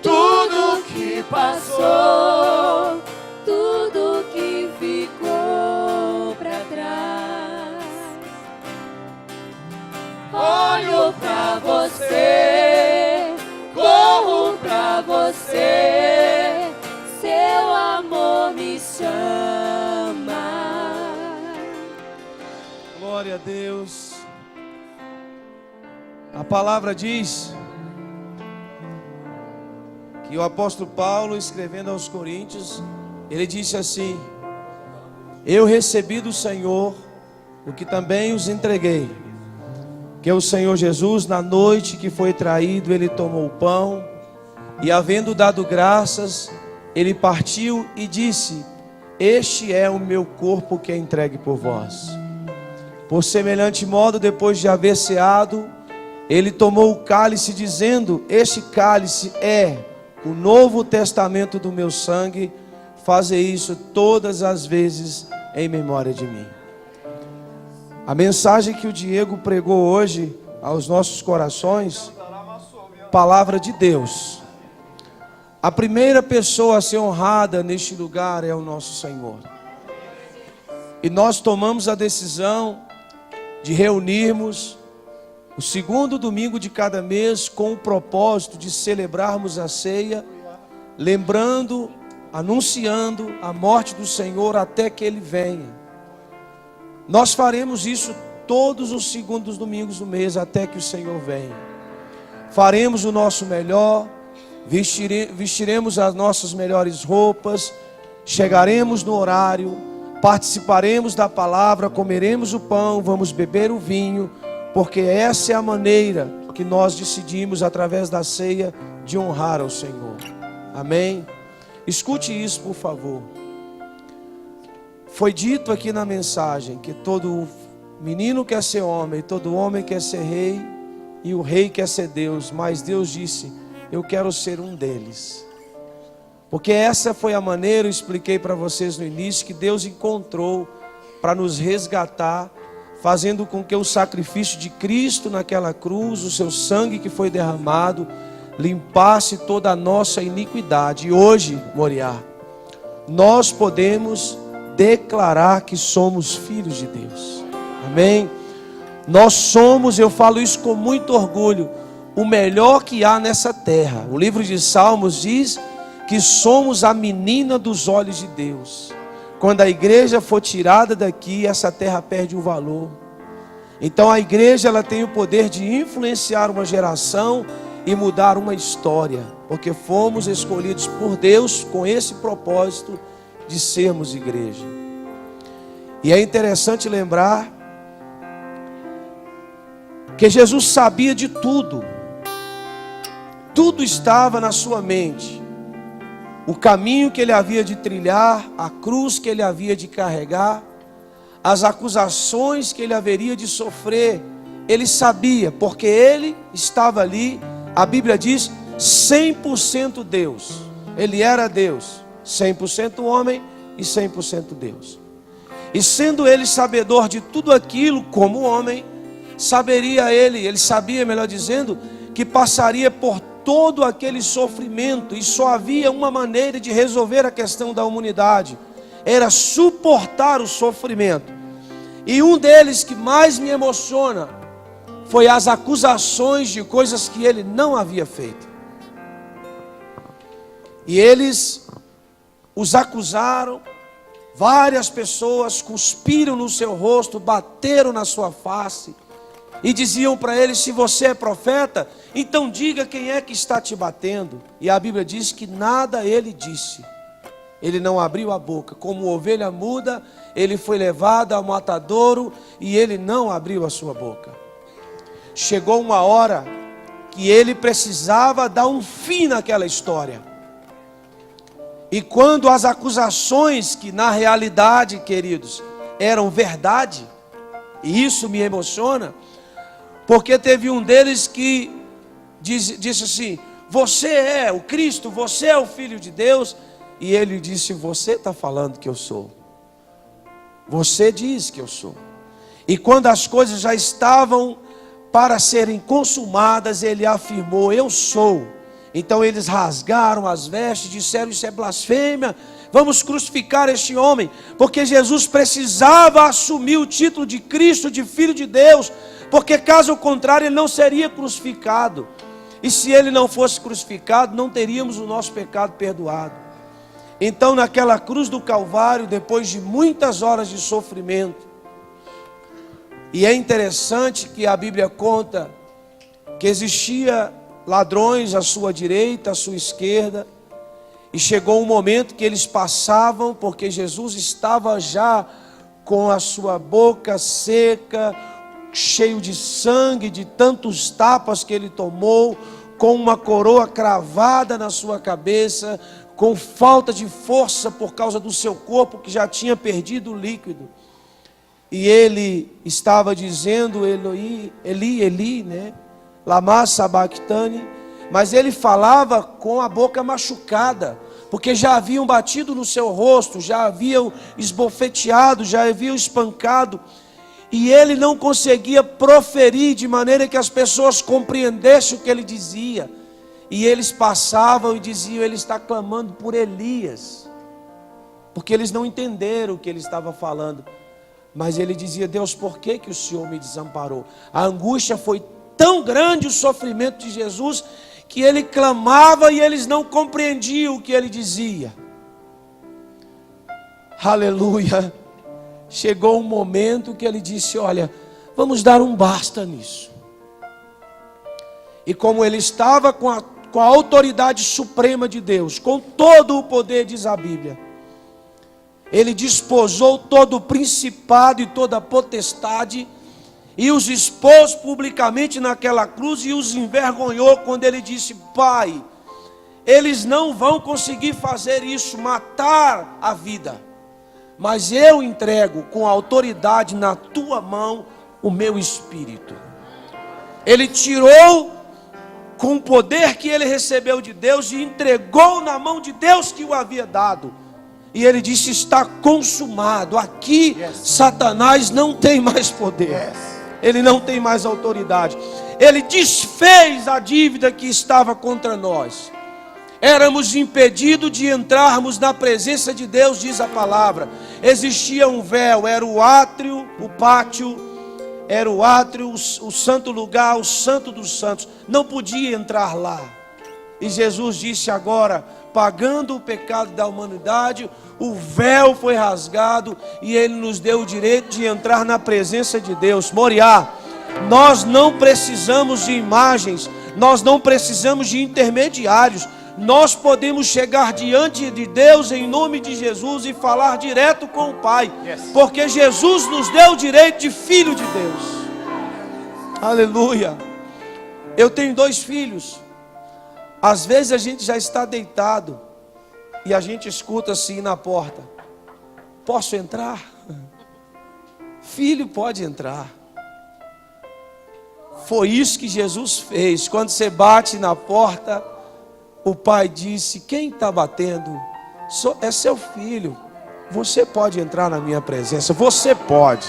tudo que passou, tudo que ficou pra trás. pra você, corro pra você, seu amor me chama. Glória a Deus. A palavra diz que o apóstolo Paulo, escrevendo aos Coríntios, ele disse assim: eu recebi do Senhor o que também os entreguei, que o Senhor Jesus, na noite que foi traído, ele tomou o pão e, havendo dado graças, ele partiu e disse: este é o meu corpo que é entregue por vós. Por semelhante modo, depois de haver ceado, ele tomou o cálice, dizendo: este cálice é o novo testamento do meu sangue, faze isso todas as vezes em memória de mim. A mensagem que o Diego pregou hoje aos nossos corações, palavra de Deus. A primeira pessoa a ser honrada neste lugar é o nosso Senhor. E nós tomamos a decisão de reunirmos o segundo domingo de cada mês com o propósito de celebrarmos a ceia, lembrando, anunciando a morte do Senhor até que Ele venha. Nós faremos isso todos os segundos domingos do mês até que o Senhor venha. Faremos o nosso melhor, vestiremos as nossas melhores roupas, chegaremos no horário, participaremos da palavra, comeremos o pão, vamos beber o vinho, porque essa é a maneira que nós decidimos, através da ceia, de honrar ao Senhor. Amém? Escute isso, por favor. Foi dito aqui na mensagem que todo menino quer ser homem, todo homem quer ser rei, e o rei quer ser Deus. Mas Deus disse: eu quero ser um deles. Porque essa foi a maneira, eu expliquei para vocês no início, que Deus encontrou para nos resgatar, fazendo com que o sacrifício de Cristo naquela cruz, o seu sangue que foi derramado, limpasse toda a nossa iniquidade. E hoje, Moriá, nós podemos declarar que somos filhos de Deus. Amém? Nós somos, eu falo isso com muito orgulho, o melhor que há nessa terra. O livro de Salmos diz que somos a menina dos olhos de Deus. Quando a igreja for tirada daqui, essa terra perde o valor. Então a igreja, ela tem o poder de influenciar uma geração e mudar uma história, porque fomos escolhidos por Deus com esse propósito de sermos igreja. E é interessante lembrar que Jesus sabia de tudo. Tudo estava na sua mente. O caminho que ele havia de trilhar, a cruz que ele havia de carregar, as acusações que ele haveria de sofrer, ele sabia, porque ele estava ali. A Bíblia diz 100% Deus. Ele era Deus, 100% homem e 100% Deus. E sendo ele sabedor de tudo aquilo como homem, ele sabia, melhor dizendo, que passaria por todo aquele sofrimento, e só havia uma maneira de resolver a questão da humanidade, era suportar o sofrimento. E um deles que mais me emociona foi as acusações de coisas que ele não havia feito. E eles os acusaram, várias pessoas cuspiram no seu rosto, bateram na sua face e diziam para ele: se você é profeta, então diga quem é que está te batendo. E a Bíblia diz que nada ele disse. Ele não abriu a boca, como ovelha muda, ele foi levado ao matadouro e ele não abriu a sua boca. Chegou uma hora que ele precisava dar um fim naquela história. E quando as acusações, que na realidade, queridos, eram verdade, e isso me emociona, porque teve um deles que disse assim: você é o Cristo, você é o Filho de Deus. E ele disse: você está falando que eu sou. Você diz que eu sou. E quando as coisas já estavam para serem consumadas, ele afirmou: eu sou. Então eles rasgaram as vestes, disseram: isso é blasfêmia, vamos crucificar este homem. Porque Jesus precisava assumir o título de Cristo, de Filho de Deus, porque caso contrário ele não seria crucificado. E se ele não fosse crucificado, não teríamos o nosso pecado perdoado. Então naquela cruz do Calvário, depois de muitas horas de sofrimento, e é interessante que a Bíblia conta que existia ladrões à sua direita, à sua esquerda, e chegou um momento que eles passavam, porque Jesus estava já com a sua boca seca, cheio de sangue, de tantos tapas que ele tomou, com uma coroa cravada na sua cabeça, com falta de força por causa do seu corpo que já tinha perdido o líquido. E ele estava dizendo, Eloi, Eli, Eli, né? Lama sabachthani, mas ele falava com a boca machucada, porque já haviam batido no seu rosto, já haviam esbofeteado, já haviam espancado, e ele não conseguia proferir de maneira que as pessoas compreendessem o que ele dizia. E eles passavam e diziam, ele está clamando por Elias, porque eles não entenderam o que ele estava falando. Mas ele dizia, Deus, por que o Senhor me desamparou? A angústia foi tão grande, o sofrimento de Jesus, que ele clamava e eles não compreendiam o que ele dizia. Aleluia. Chegou um momento que ele disse, olha, vamos dar um basta nisso. E como ele estava com a autoridade suprema de Deus, com todo o poder, diz a Bíblia, ele desposou todo o principado e toda a potestade, e os expôs publicamente naquela cruz, e os envergonhou quando ele disse, Pai, eles não vão conseguir fazer isso, matar a vida, mas eu entrego com autoridade na tua mão o meu espírito. Ele tirou com o poder que ele recebeu de Deus e entregou na mão de Deus que o havia dado. E ele disse, está consumado. Aqui Satanás não tem mais poder. Ele não tem mais autoridade. Ele desfez a dívida que estava contra nós. Éramos impedidos de entrarmos na presença de Deus, diz a palavra. Existia um véu, era o átrio, o pátio, era o átrio, o santo lugar, o santo dos santos. Não podia entrar lá. E Jesus disse agora, pagando o pecado da humanidade, o véu foi rasgado e ele nos deu o direito de entrar na presença de Deus. Moriá, nós não precisamos de imagens, nós não precisamos de intermediários. Nós podemos chegar diante de Deus em nome de Jesus e falar direto com o Pai, porque Jesus nos deu o direito de filho de Deus. Aleluia. Eu tenho 2 filhos. Às vezes a gente já está deitado e a gente escuta assim na porta, posso entrar? Filho, pode entrar. Foi isso que Jesus fez. Quando você bate na porta, o pai disse, quem está batendo? É seu filho. Você pode entrar na minha presença. Você pode.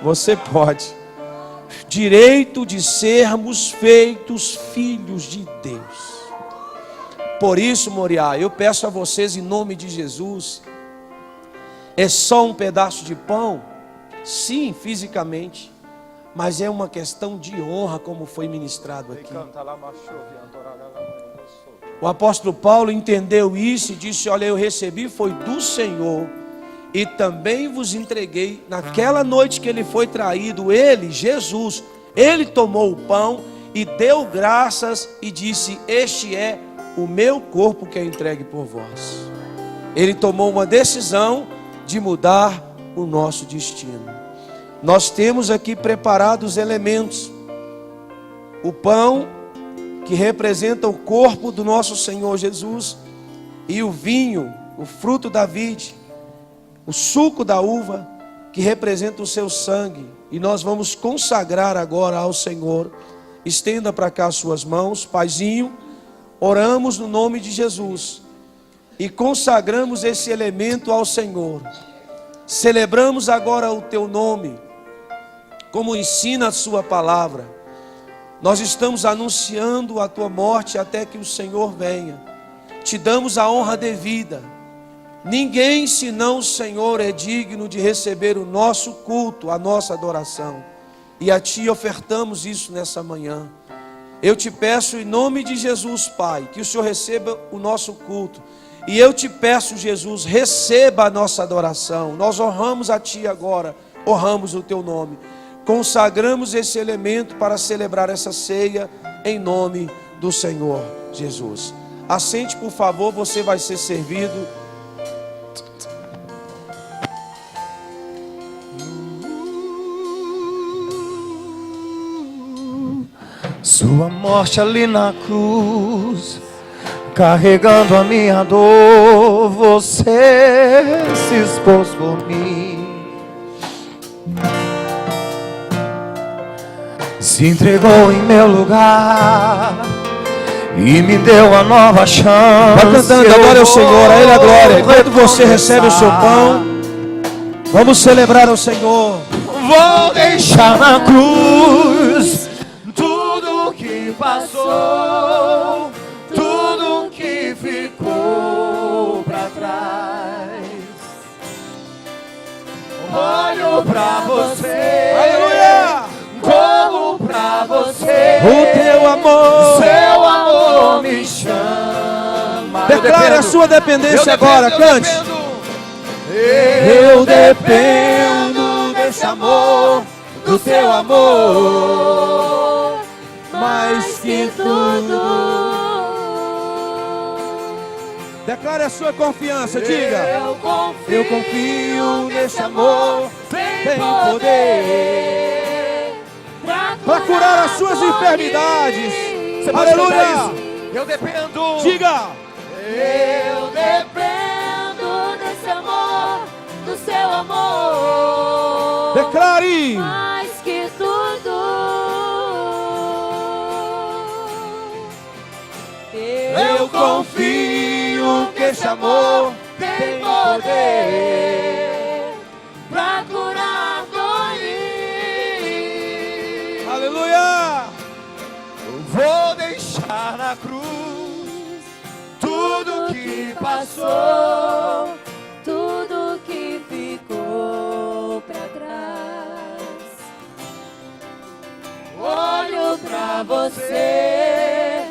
Você pode. Direito de sermos feitos filhos de Deus. Por isso, Moriá, eu peço a vocês em nome de Jesus, é só um pedaço de pão? Sim, fisicamente, mas é uma questão de honra, como foi ministrado aqui. O apóstolo Paulo entendeu isso e disse, olha, eu recebi, foi do Senhor, e também vos entreguei. Naquela noite que ele foi traído, ele, Jesus, ele tomou o pão e deu graças e disse, este é o meu corpo que é entregue por vós. Ele tomou uma decisão de mudar o nosso destino. Nós temos aqui preparados os elementos. O pão, que representa o corpo do nosso Senhor Jesus, e o vinho, o fruto da vide, o suco da uva, que representa o seu sangue. E nós vamos consagrar agora ao Senhor. Estenda para cá as suas mãos, Paizinho. Oramos no nome de Jesus e consagramos esse elemento ao Senhor. Celebramos agora o teu nome, como ensina a sua palavra. Nós estamos anunciando a tua morte até que o Senhor venha. Te damos a honra devida. Ninguém senão o Senhor é digno de receber o nosso culto, a nossa adoração. e a Ti ofertamos isso nessa manhã. Eu te peço em nome de Jesus, Pai, que o Senhor receba o nosso culto. E eu te peço, Jesus, receba a nossa adoração. Nós honramos a Ti agora, honramos o Teu nome. Consagramos esse elemento para celebrar essa ceia em nome do Senhor Jesus. Assente, por favor, você vai ser servido. Sua morte ali na cruz, carregando a minha dor, você se expôs por mim, se entregou em meu lugar e me deu a nova chance. Vai cantando, adore ao Senhor, a Ele a glória. Enquanto você recebe o seu pão, vamos celebrar ao Senhor. Vou deixar na cruz tudo que passou, tudo que ficou pra trás. Olho pra você, Aleluia! corro pra você. O Teu amor, Seu amor me chama. declare a sua dependência agora, cante. Eu dependo desse amor, do Teu amor, mais que tudo. Declare a sua confiança, diga. Eu confio nesse amor, tem poder Para curar as suas enfermidades. Aleluia! Eu dependo. Diga. Eu dependo desse amor, do Seu amor, Declare. mais que tudo. Eu confio que esse amor tem poder pra curar dores. Aleluia! Vou deixar na cruz tudo que Passou tudo que ficou pra trás. Olho pra você,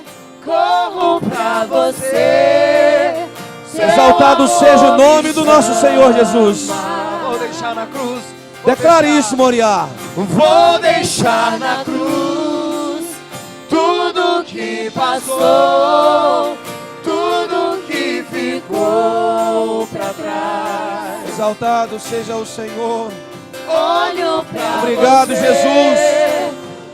corro pra você. Exaltado seja o nome do nosso Senhor Jesus. vou deixar na cruz. Declare isso, Moriá. Vou deixar na cruz tudo que passou, tudo que ficou pra trás. Exaltado seja o Senhor. Olho pra Obrigado, você, Jesus.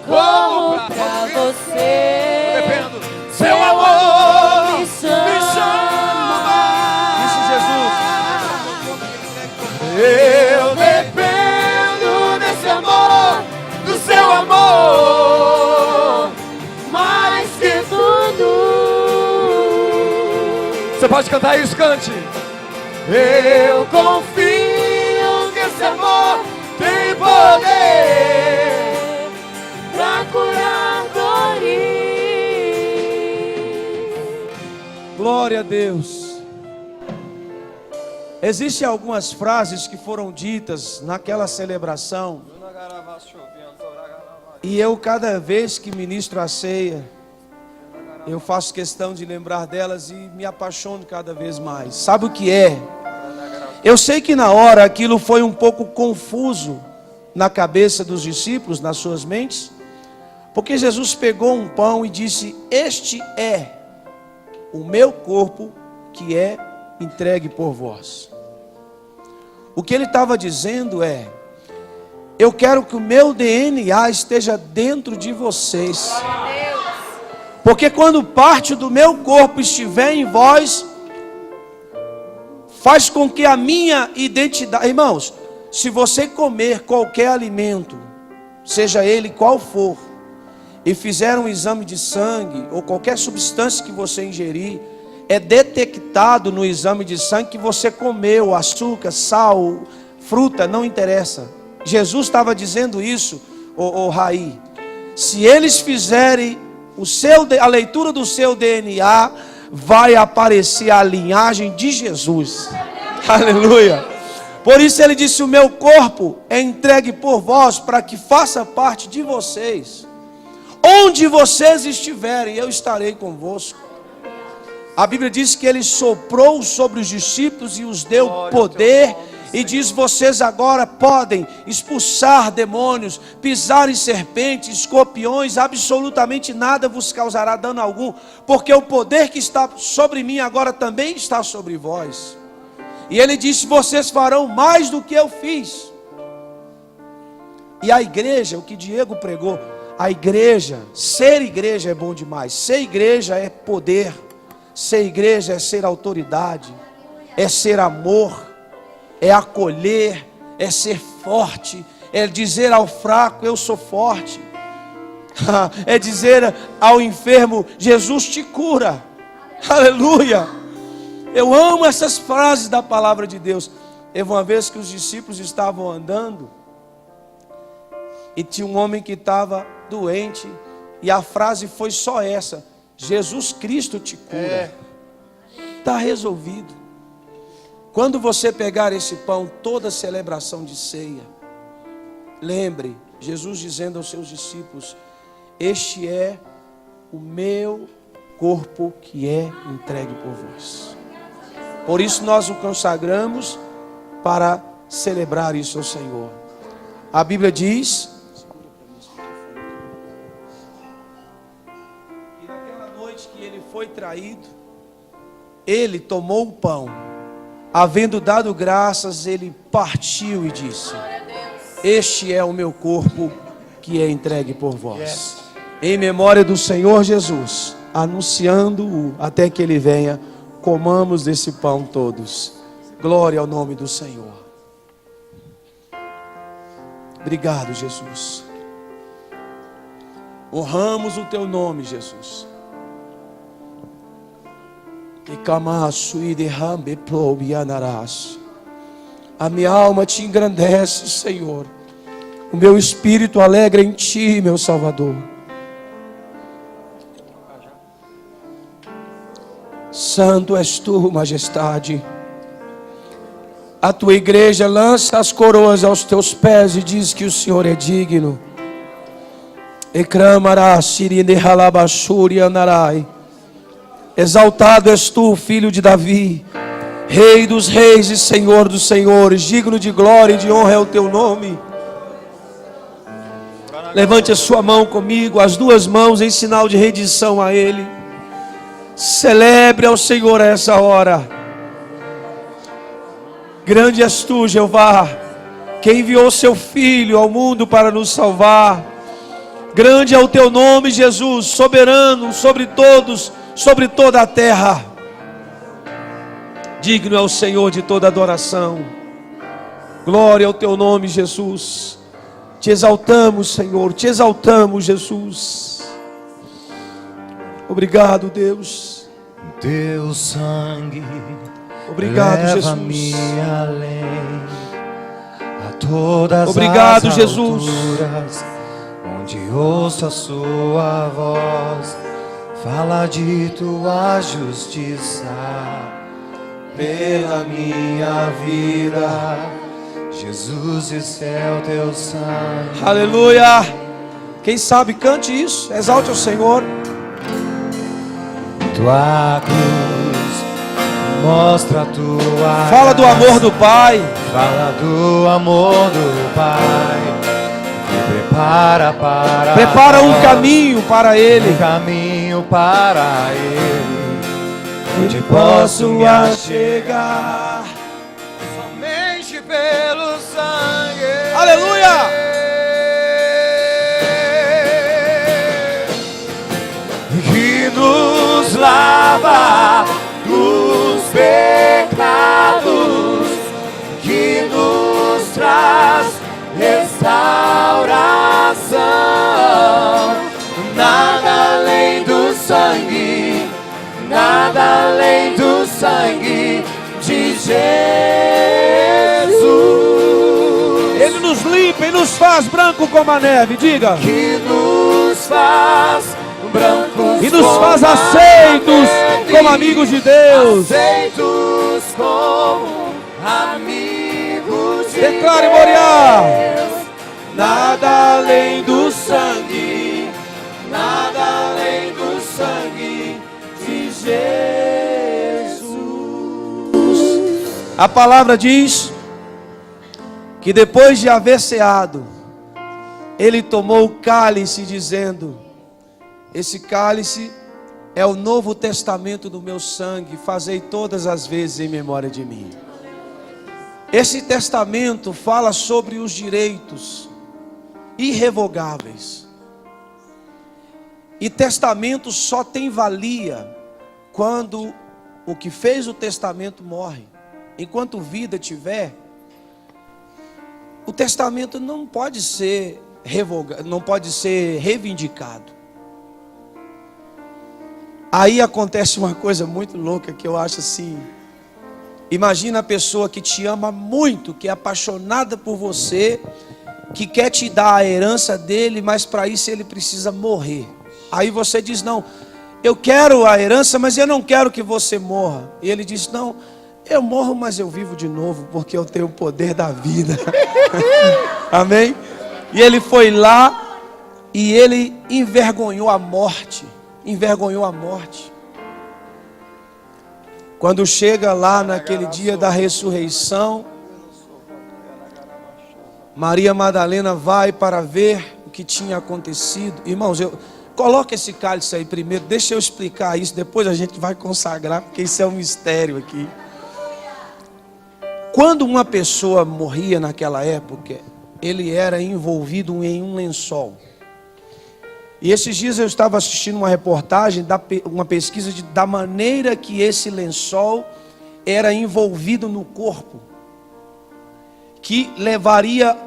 corro pra você. Dependo. Seu amor me chama. Disse Jesus. Eu dependo desse amor, do Seu amor, Mais que tudo. Você pode cantar isso? Cante. Eu confio que esse amor tem poder Pra curar dores. Glória a Deus. Existem algumas frases que foram ditas naquela celebração. E eu, cada vez que ministro a ceia, eu faço questão de lembrar delas e me apaixono cada vez mais. Sabe o que é? Eu sei que na hora aquilo foi um pouco confuso na cabeça dos discípulos, nas suas mentes, porque Jesus pegou um pão e disse: este é o meu corpo que é entregue por vós. O que ele estava dizendo é: eu quero que o meu DNA esteja dentro de vocês, porque quando parte do meu corpo estiver em vós, faz com que a minha identidade... Irmãos, se você comer qualquer alimento, seja ele qual for, e fizer um exame de sangue, ou qualquer substância que você ingerir, é detectado no exame de sangue que você comeu açúcar, sal, fruta, não interessa. Jesus estava dizendo isso, Raí. Se eles fizerem a leitura do seu DNA, vai aparecer a linhagem de Jesus. Aleluia. Por isso ele disse: o meu corpo é entregue por vós, para que faça parte de vocês. Onde vocês estiverem, eu estarei convosco. A Bíblia diz que ele soprou sobre os discípulos e os deu poder. E diz: vocês agora podem expulsar demônios, pisar em serpentes, escorpiões, absolutamente nada vos causará dano algum, porque o poder que está sobre mim agora também está sobre vós. E ele disse: vocês farão mais do que eu fiz. E a igreja, o que Diego pregou, a igreja, ser igreja é bom demais. Ser igreja é poder, ser igreja é ser autoridade, é ser amor, é acolher, é ser forte, é dizer ao fraco: eu sou forte. É dizer ao enfermo: Jesus te cura. Aleluia. Eu amo essas frases da palavra de Deus. Teve uma vez que os discípulos estavam andando e tinha um homem que estava doente, e a frase foi só essa: Jesus Cristo te cura. Está resolvido. Quando você pegar esse pão, toda celebração de ceia, lembre, Jesus dizendo aos seus discípulos: este é o meu corpo que é entregue por vós. Por isso nós o consagramos para celebrar isso ao Senhor. A Bíblia diz que naquela noite que ele foi traído, ele tomou o pão, havendo dado graças, ele partiu e disse: este é o meu corpo que é entregue por vós. Em memória do Senhor Jesus, anunciando-o até que ele venha, comamos desse pão todos. Glória ao nome do Senhor. Obrigado, Jesus. Honramos o teu nome, Jesus. A minha alma te engrandece, Senhor. O meu espírito alegra em ti, meu Salvador. Santo és tu, majestade. A tua igreja lança as coroas aos teus pés e diz que o Senhor é digno. Exaltado és tu, filho de Davi, Rei dos reis e Senhor dos senhores. Digno de glória e de honra é o teu nome. Levante a sua mão comigo, as duas mãos em sinal de rendição a Ele. Celebre ao Senhor essa hora. Grande és tu, Jeová, que enviou seu Filho ao mundo para nos salvar. Grande é o teu nome, Jesus, soberano sobre todos, sobre toda a terra. Digno é o Senhor de toda adoração. Glória ao teu nome, Jesus. Te exaltamos, Senhor, te exaltamos, Jesus. Obrigado, Deus. Teu sangue, obrigado, leva-me Jesus. além, a todas obrigado, as Jesus. alturas, onde ouço a sua voz, fala de tua justiça pela minha vida. Jesus, esse é o teu sangue. Aleluia. Quem sabe cante isso, exalte ao Senhor. Tua cruz mostra a tua fala do amor do Pai. Fala do amor do Pai. Me prepara um caminho para Ele. Um caminho para Ele, onde posso chegar somente pelo sangue. Aleluia. Que nos lava dos pecados, que nos traz restauração. Nada além do sangue, nada além do sangue de Jesus. Ele nos limpa e nos faz branco como a neve. Diga. Que nos faz brancos e nos faz aceitos como amigos de Deus. Aceitos como amigos além do sangue, nada além do sangue de Jesus. A palavra diz que depois de haver ceado, ele tomou o cálice, dizendo: esse cálice é o novo testamento do meu sangue, fazei todas as vezes em memória de mim. Esse testamento fala sobre os direitos irrevogáveis. E testamento só tem valia quando o que fez o testamento morre. Enquanto vida tiver, o testamento não pode ser revogado, não pode ser reivindicado. Aí acontece uma coisa muito louca que eu acho assim. Imagina a pessoa que te ama muito, que é apaixonada por você, que quer te dar a herança dele, mas para isso ele precisa morrer. Aí você diz: não, eu quero a herança, mas eu não quero que você morra. E ele diz: não, eu morro, mas eu vivo de novo, porque eu tenho o poder da vida. Amém? E ele foi lá e ele envergonhou a morte. Envergonhou a morte. Quando chega lá naquele dia da ressurreição, Maria Madalena vai para ver o que tinha acontecido. Irmãos, coloca esse cálice aí primeiro, deixa eu explicar isso, depois a gente vai consagrar, porque isso é um mistério aqui. Quando uma pessoa morria naquela época, ele era envolvido em um lençol. E esses dias eu estava assistindo uma reportagem, uma pesquisa da maneira que esse lençol era envolvido no corpo, que levaria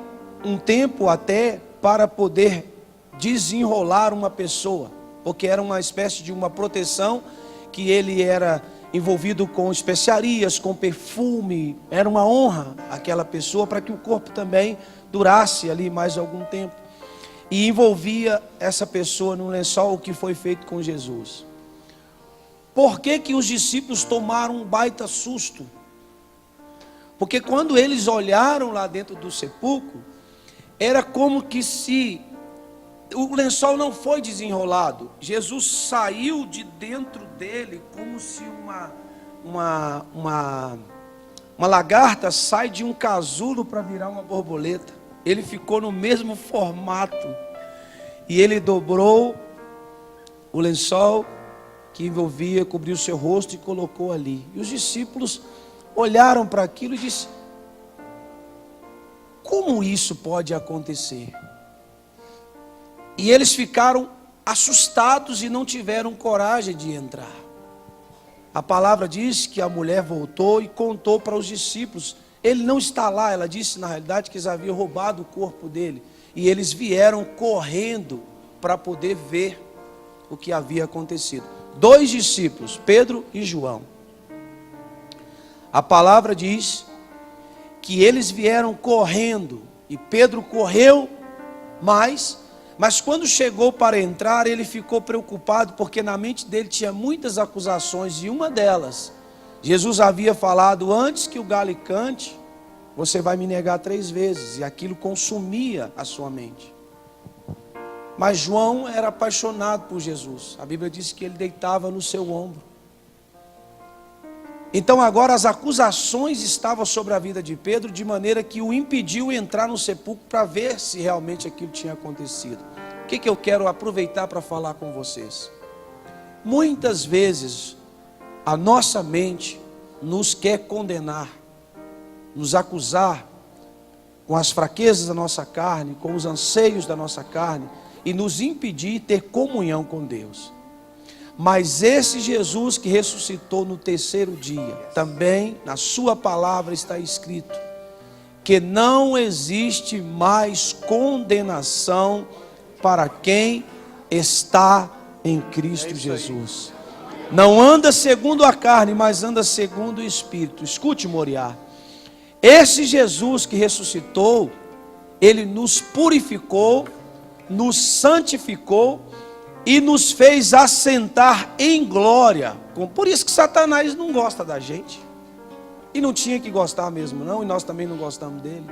um tempo até para poder desenrolar uma pessoa, porque era uma espécie de uma proteção, que ele era envolvido com especiarias, com perfume, era uma honra àquela pessoa, para que o corpo também durasse ali mais algum tempo. E envolvia essa pessoa num lençol, o que foi feito com Jesus. Por que que os discípulos tomaram um baita susto? Porque quando eles olharam lá dentro do sepulcro, era como que se o lençol não foi desenrolado. Jesus saiu de dentro dele como se uma lagarta sai de um casulo para virar uma borboleta. Ele ficou no mesmo formato. E ele dobrou o lençol que envolvia, cobriu o seu rosto e colocou ali. E os discípulos olharam para aquilo e disseram: como isso pode acontecer? E eles ficaram assustados e não tiveram coragem de entrar. A palavra diz que a mulher voltou e contou para os discípulos. Ele não está lá, ela disse na realidade que eles haviam roubado o corpo dele. E eles vieram correndo para poder ver o que havia acontecido. 2 discípulos, Pedro e João. A palavra diz que eles vieram correndo. E Pedro correu mais, mas quando chegou para entrar, ele ficou preocupado, porque na mente dele tinha muitas acusações. E uma delas, Jesus havia falado: antes que o galo cante, você vai me negar 3 vezes. E aquilo consumia a sua mente. Mas João era apaixonado por Jesus. A Bíblia diz que ele deitava no seu ombro. Então agora as acusações estavam sobre a vida de Pedro, de maneira que o impediu entrar no sepulcro para ver se realmente aquilo tinha acontecido. O que eu quero aproveitar para falar com vocês? Muitas vezes a nossa mente nos quer condenar, nos acusar com as fraquezas da nossa carne, com os anseios da nossa carne, e nos impedir de ter comunhão com Deus. Mas esse Jesus que ressuscitou no 3º dia, também na sua palavra está escrito que não existe mais condenação para quem está em Cristo Jesus. Não anda segundo a carne, mas anda segundo o Espírito. Escute, Moriá. Esse Jesus que ressuscitou, ele nos purificou, nos santificou e nos fez assentar em glória. Por isso que Satanás não gosta da gente. E não tinha que gostar mesmo não, e nós também não gostamos dele.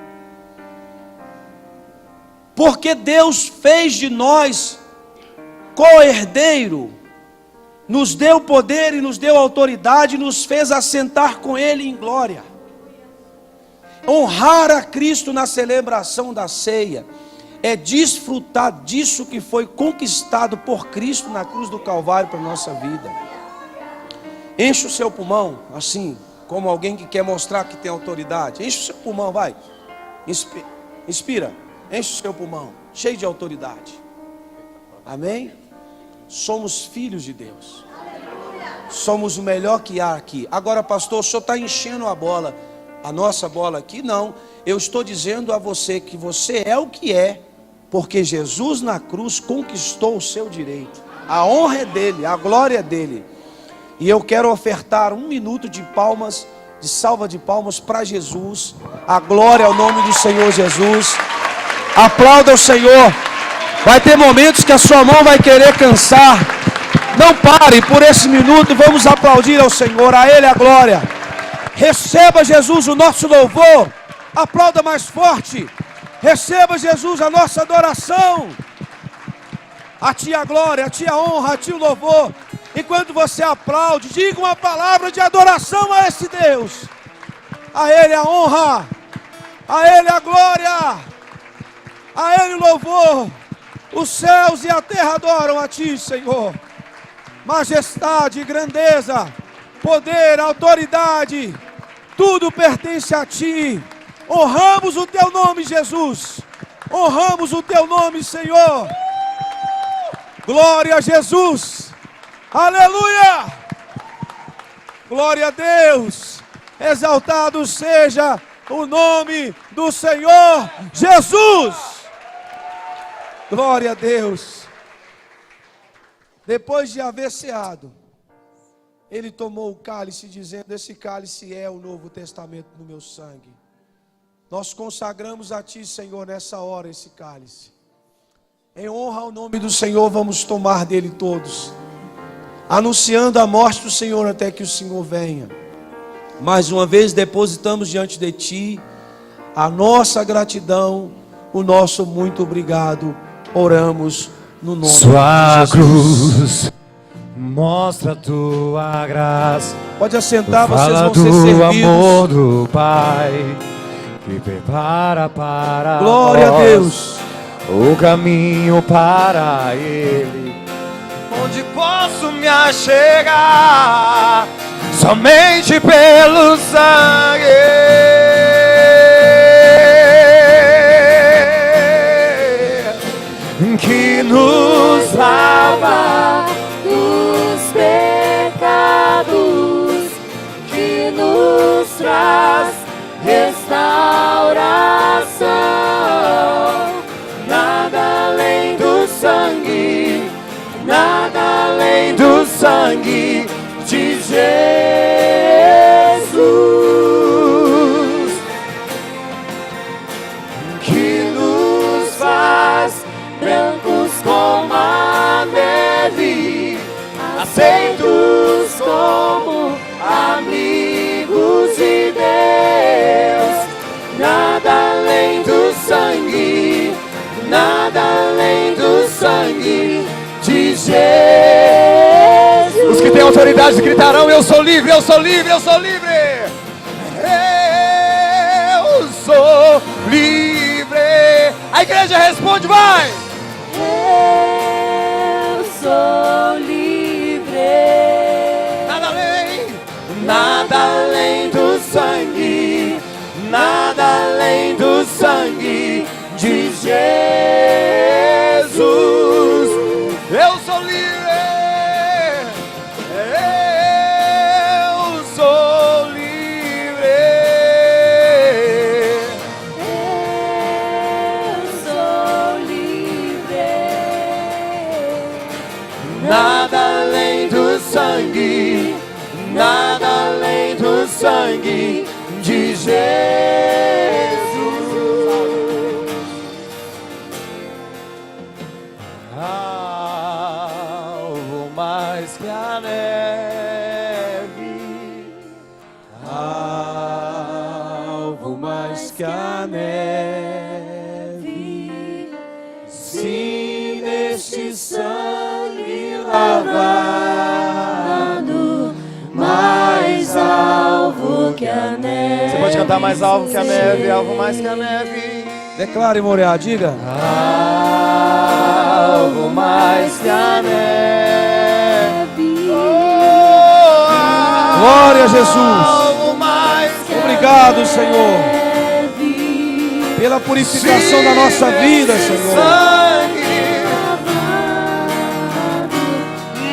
porque Deus fez de nós co-herdeiro, nos deu poder e nos deu autoridade, nos fez assentar com Ele em glória. Honrar a Cristo na celebração da ceia é desfrutar disso que foi conquistado por Cristo na cruz do Calvário para a nossa vida. Enche o seu pulmão, assim, como alguém que quer mostrar que tem autoridade. Enche o seu pulmão, vai. Inspira, enche o seu pulmão, cheio de autoridade. Amém? Somos filhos de Deus. Somos o melhor que há aqui. Agora, pastor, o senhor está enchendo a nossa bola aqui? Não. Eu estou dizendo a você que você é o que é, porque Jesus na cruz conquistou o seu direito. A honra é dele, a glória é dele. E eu quero ofertar 1 minuto de palmas, de salva de palmas para Jesus. A glória ao nome do Senhor Jesus. Aplauda o Senhor. Vai ter momentos que a sua mão vai querer cansar. Não pare por esse minuto. Vamos aplaudir ao Senhor. A Ele a glória. Receba, Jesus, o nosso louvor. Aplauda mais forte. Receba, Jesus, a nossa adoração. A Ti a glória, a Ti a honra, a Ti o louvor. Enquanto você aplaude, diga uma palavra de adoração a esse Deus. A Ele a honra, a Ele a glória, a Ele o louvor. Os céus e a terra adoram a Ti, Senhor. Majestade, grandeza, poder, autoridade, tudo pertence a Ti. Honramos o Teu nome, Jesus. Honramos o Teu nome, Senhor. Glória a Jesus. Aleluia! Glória a Deus! Exaltado seja o nome do Senhor Jesus! Glória a Deus! Depois de haver ceado, Ele tomou o cálice, dizendo: esse cálice é o novo testamento no meu sangue. Nós consagramos a Ti, Senhor, nessa hora esse cálice. Em honra ao nome do Senhor, vamos tomar dele todos, anunciando a morte do Senhor até que o Senhor venha. Mais uma vez depositamos diante de Ti a nossa gratidão, o nosso muito obrigado. Oramos no nome Sua de Jesus. cruz mostra a Tua graça. Pode assentar, vocês Fala vão ser do servidos. amor do Pai que prepara para Glória nós a Deus. o caminho para Ele, onde posso me achegar somente pelo sangue que nos lava dos pecados, que nos traz restauração. Nada além do sangue, nada além do sangue de Jesus, que nos faz brancos como a neve, aceitos como amigos de Deus. Nada além do sangue, nada além do sangue de Jesus. Os que têm autoridade gritarão: eu sou livre, eu sou livre, eu sou livre. Eu sou livre. A igreja responde, vai. Eu sou livre. Nada além do sangue, nada além do sangue de Jesus. Eu sou livre, eu sou livre. Eu sou livre. Nada além do sangue, nada além do sangue de Jesus. Algo mais que a neve, Alvo mais que a neve, elevado, mais alvo que a neve. Você pode cantar mais alvo que a neve, alvo mais que a neve. Declare, Moriá, diga. Alvo mais que a neve. Glória a Jesus. Alvo mais que Obrigado, Senhor, pela purificação da nossa vida, Senhor. sangue,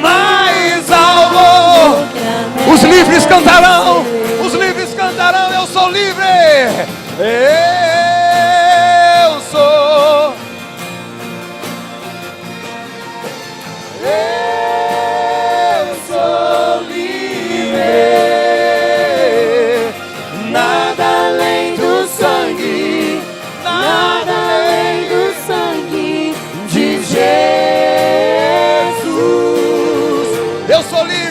mais alvo. Os livres cantarão, eu sou livre. Eu sou. Eu sou livre. Nada além do sangue, nada além do sangue de Jesus. Eu sou livre.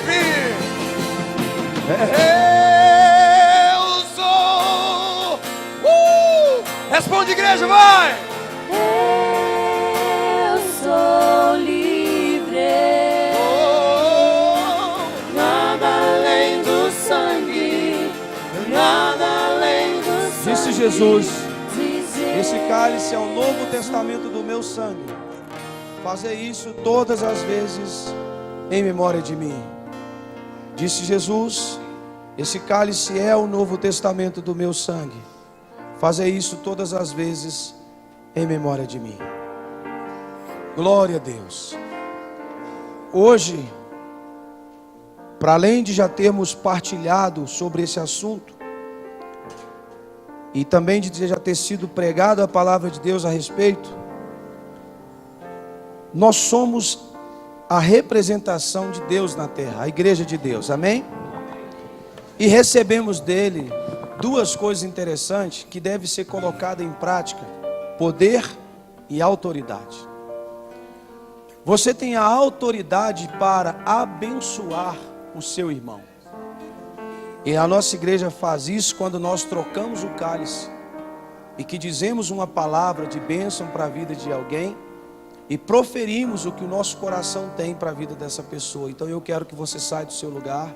Eu sou. Responde, igreja, vai. Eu sou livre. Nada além do sangue, nada além do sangue. Disse Jesus: Dizer esse cálice é o novo testamento do meu sangue. Fazer isso todas as vezes em memória de mim. Disse Jesus: esse cálice é o novo testamento do meu sangue. Fazer isso todas as vezes em memória de mim. Glória a Deus. Hoje, para além de já termos partilhado sobre esse assunto, e também de já ter sido pregado a palavra de Deus a respeito, nós somos a representação de Deus na terra, a igreja de Deus, amém? E recebemos dele duas coisas interessantes que devem ser colocadas em prática: poder e autoridade. Você tem a autoridade para abençoar o seu irmão. E a nossa igreja faz isso quando nós trocamos o cálice e que dizemos uma palavra de bênção para a vida de alguém e proferimos o que o nosso coração tem para a vida dessa pessoa. Então eu quero que você saia do seu lugar,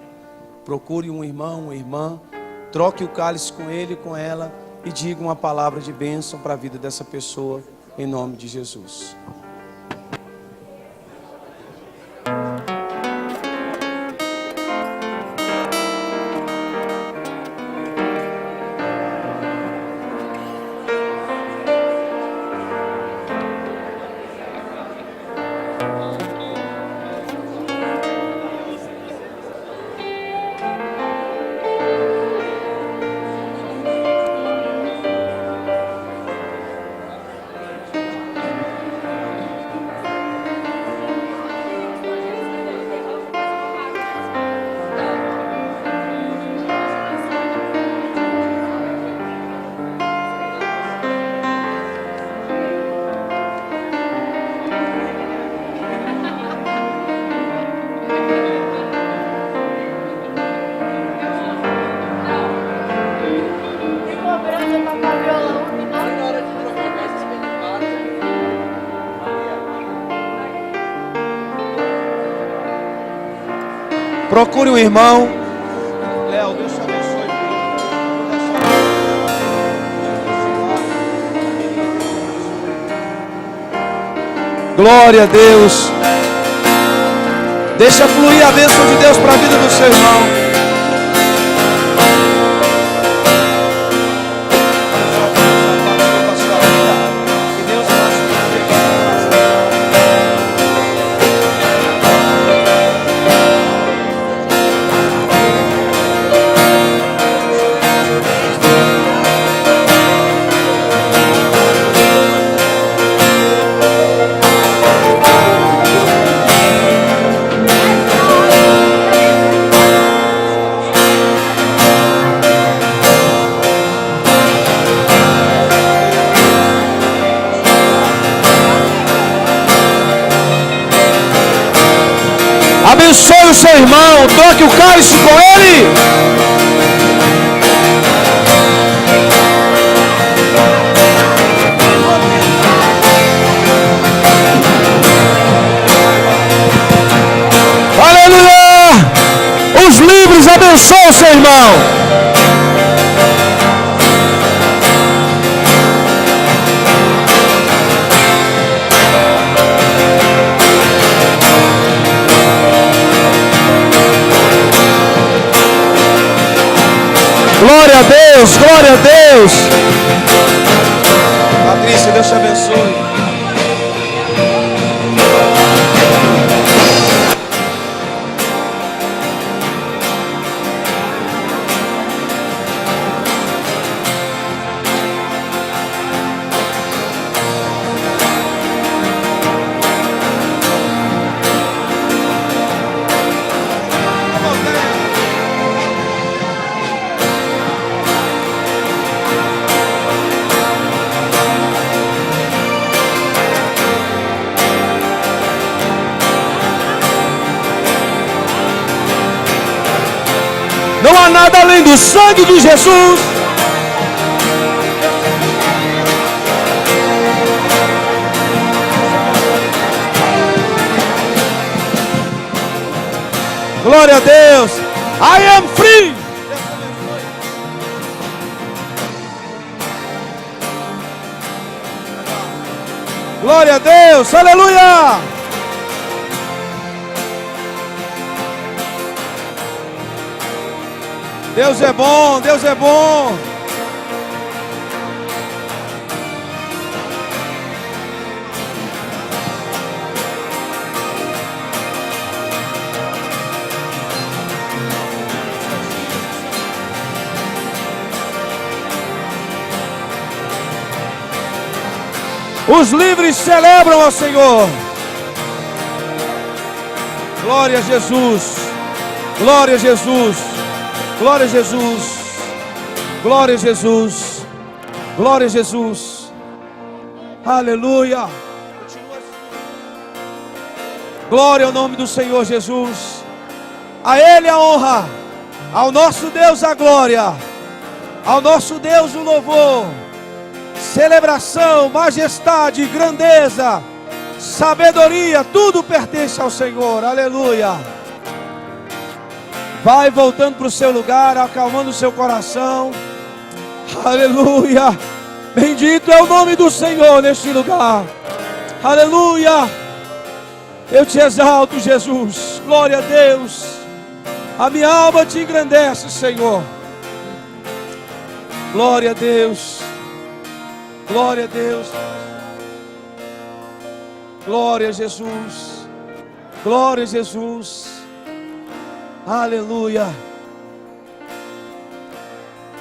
procure um irmão, uma irmã, troque o cálice com ele, com ela e diga uma palavra de bênção para a vida dessa pessoa, em nome de Jesus. Procure um irmão. Léo, Deus te abençoe. Glória a Deus. Deixa fluir a bênção de Deus para a vida do seu irmão. Abençoe o seu irmão, troque o cálice com ele. abençoe o seu irmão. Glória a Deus, glória a Deus. Patrícia, Deus te abençoe. Não há nada além do sangue de Jesus. Glória a Deus. I am free. Glória a Deus. Aleluia. Deus é bom, Deus é bom. Os livres celebram ao Senhor. Glória a Jesus. Glória a Jesus. Glória a Jesus. Glória a Jesus. Glória a Jesus. Aleluia. Glória ao nome do Senhor Jesus. A Ele a honra. Ao nosso Deus a glória. Ao nosso Deus o louvor. Celebração, majestade, grandeza, sabedoria, tudo pertence ao Senhor. Aleluia. Vai voltando para o seu lugar, acalmando o seu coração. Aleluia. Bendito é o nome do Senhor neste lugar. Aleluia. Eu te exalto, Jesus. Glória a Deus. A minha alma te engrandece, Senhor. Glória a Deus. Glória a Deus. Glória a Jesus. Glória a Jesus. Aleluia.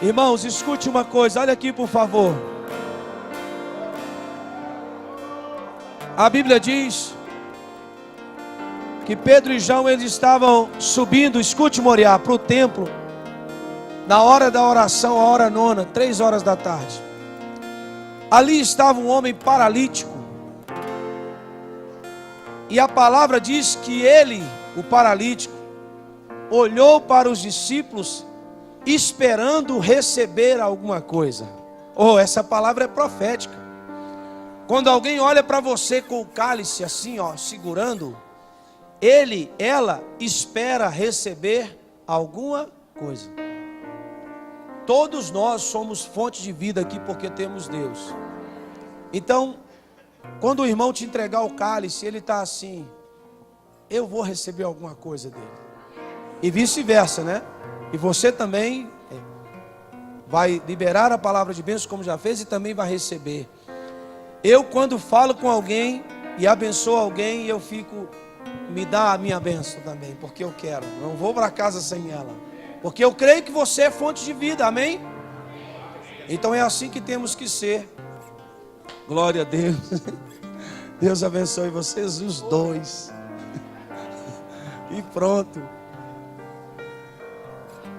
Irmãos, escute uma coisa, olha aqui por favor. A Bíblia diz que Pedro e João, eles estavam subindo, escute Moriá, para o templo, na hora da oração, a hora nona, 3 horas da tarde. Ali estava um homem paralítico, e a palavra diz que ele, o paralítico, olhou para os discípulos esperando receber alguma coisa. Oh, essa palavra é profética. Quando alguém olha para você com o cálice assim, ó, segurando, ela espera receber alguma coisa. Todos nós somos fonte de vida aqui porque temos Deus. Então, quando o irmão te entregar o cálice, ele está assim, eu vou receber alguma coisa dele. E vice-versa, né? E você também vai liberar a palavra de bênção como já fez e também vai receber. Eu quando falo com alguém e abençoo alguém, eu fico, me dá a minha bênção também, porque eu quero. Não vou para casa sem ela. Porque eu creio que você é fonte de vida, amém? Então é assim que temos que ser. Glória a Deus. Deus abençoe vocês os dois. E pronto.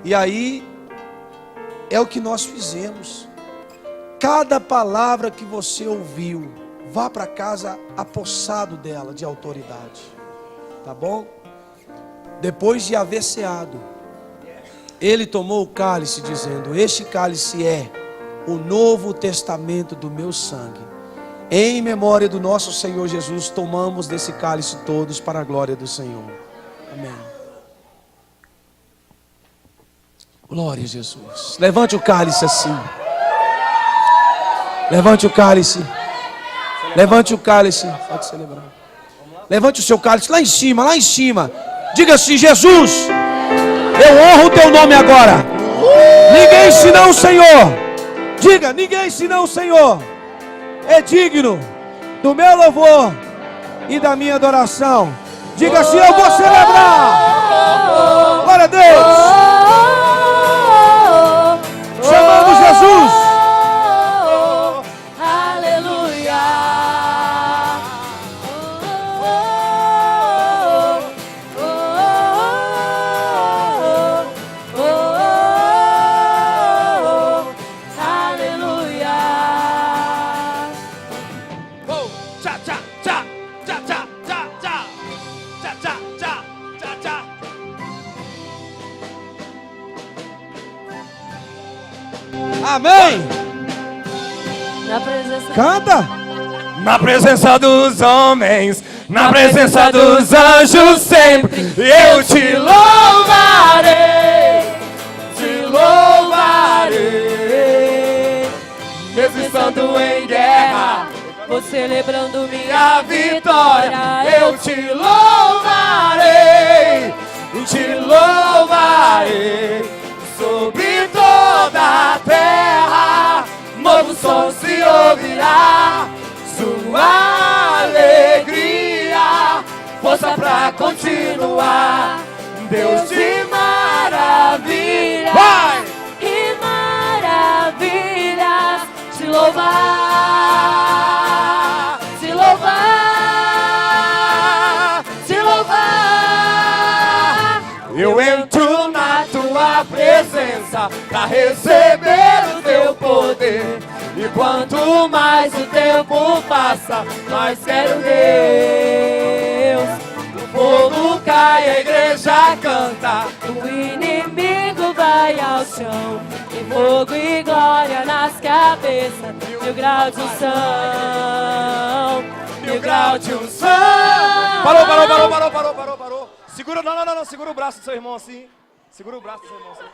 E aí, é o que nós fizemos. Cada palavra que você ouviu, vá para casa apossado dela, de autoridade. Tá bom? Depois de haver ceado, ele tomou o cálice dizendo, este cálice é o novo testamento do meu sangue. Em memória do nosso Senhor Jesus, tomamos desse cálice todos para a glória do Senhor. Amém. Glória a Jesus. Levante o cálice assim. Levante o cálice. Levante o cálice. Pode celebrar. Levante o seu cálice lá em cima, lá em cima. Diga assim: Jesus, eu honro o teu nome agora. Ninguém senão o Senhor. Diga: ninguém senão o Senhor é digno do meu louvor e da minha adoração. Diga assim: eu vou celebrar. Glória a Deus. Chamamos Jesus. Aleluia. Aleluia. Tchá, tchá, tchá, tchá, tchá, tchá, tchá, tchá, tchá, tchá, tchá, tchá. Amém. Na presença Canta. Na presença dos homens, na presença dos anjos sempre, eu te louvarei, te louvarei. Mesmo estando em guerra, vou celebrando minha minha vitória, eu te louvarei, te louvarei. Sobre toda a terra, novo som se ouvirá, sua alegria, força pra continuar. Deus de maravilha, vai! e maravilhas, te louvar, te louvar, te louvar. Eu entro na tua presença pra receber o teu poder. E quanto mais o tempo passa, mais quero Deus. O fogo cai, a igreja canta. O inimigo vai ao chão, e fogo e glória nas cabeças, 1000 graus de unção, 1000 graus de unção. Parou. Segura, não, segura o braço do seu irmão assim. Segura o braço do seu irmão assim.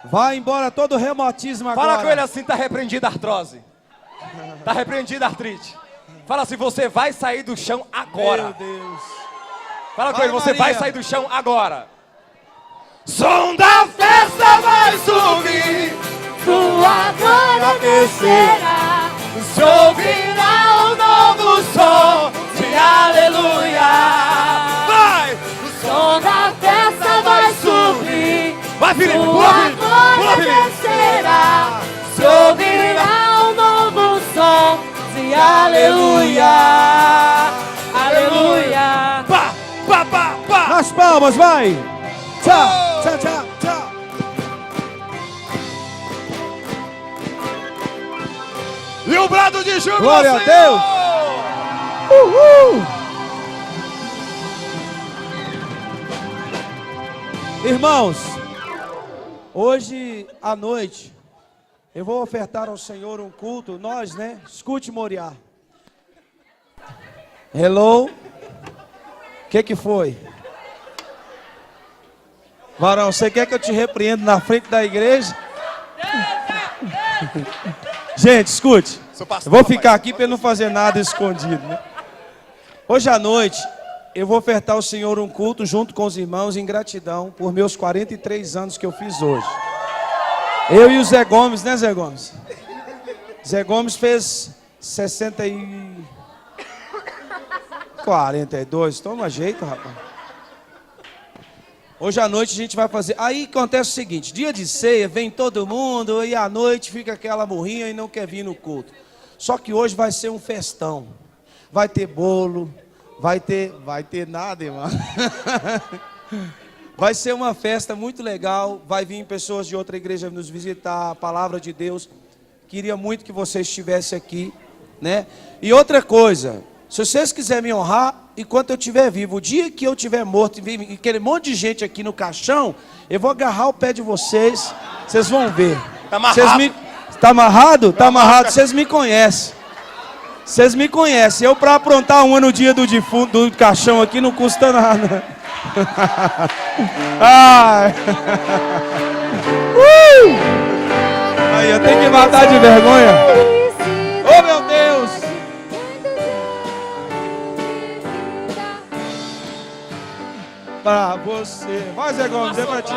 Vai embora todo o reumatismo agora. Fala com ele assim: tá repreendida a artrose. Tá repreendida a artrite. Fala assim: você vai sair do chão agora. Meu Deus. Fala com Vai, ele: você Maria. vai sair do chão agora. Som da festa vai subir, Tua glória descerá, se ouvirá um novo som de aleluia. Vai! o som da festa vai subir. Vai, Felipe! Pula, Tua Felipe! Pula, glória Felipe! descerá, se ouvirá um novo som de aleluia, aleluia. Pá! Nas palmas, vai. Tchau, tchau, tchau, tchau. E o brado de júbilo, Glória a Senhor! Deus! Uhul. Irmãos, hoje à noite eu vou ofertar ao Senhor um culto. Nós, né? Escute, Moriá. Hello? O que foi? Varão, você quer que eu te repreenda na frente da igreja? Gente, escute. Eu vou ficar aqui para não fazer nada escondido, né? Hoje à noite eu vou ofertar ao Senhor um culto junto com os irmãos em gratidão por meus 43 anos que eu fiz hoje. Eu e o Zé Gomes, né, Zé Gomes? Zé Gomes fez 42, toma jeito, rapaz. Hoje à noite a gente vai fazer. Aí acontece o seguinte: dia de ceia, vem todo mundo, e à noite fica aquela morrinha e não quer vir no culto. Só que hoje vai ser um festão. Vai ter bolo, vai ter nada, irmão. Vai ser uma festa muito legal. Vai vir pessoas de outra igreja nos visitar, a palavra de Deus. Queria muito que você estivesse aqui, né? E outra coisa, se vocês quiserem me honrar, enquanto eu estiver vivo, o dia que eu estiver morto e aquele monte de gente aqui no caixão, eu vou agarrar o pé de vocês, vocês vão ver. Tá amarrado. Tá amarrado? Tá amarrado, vocês me conhecem. Vocês me conhecem. Eu para aprontar uma no dia do defunto, do caixão aqui, não custa nada. Ai. Aí, eu tenho que matar de vergonha. Oh, meu Deus. Pra você. Vai, Zé Gomes, é pra ti.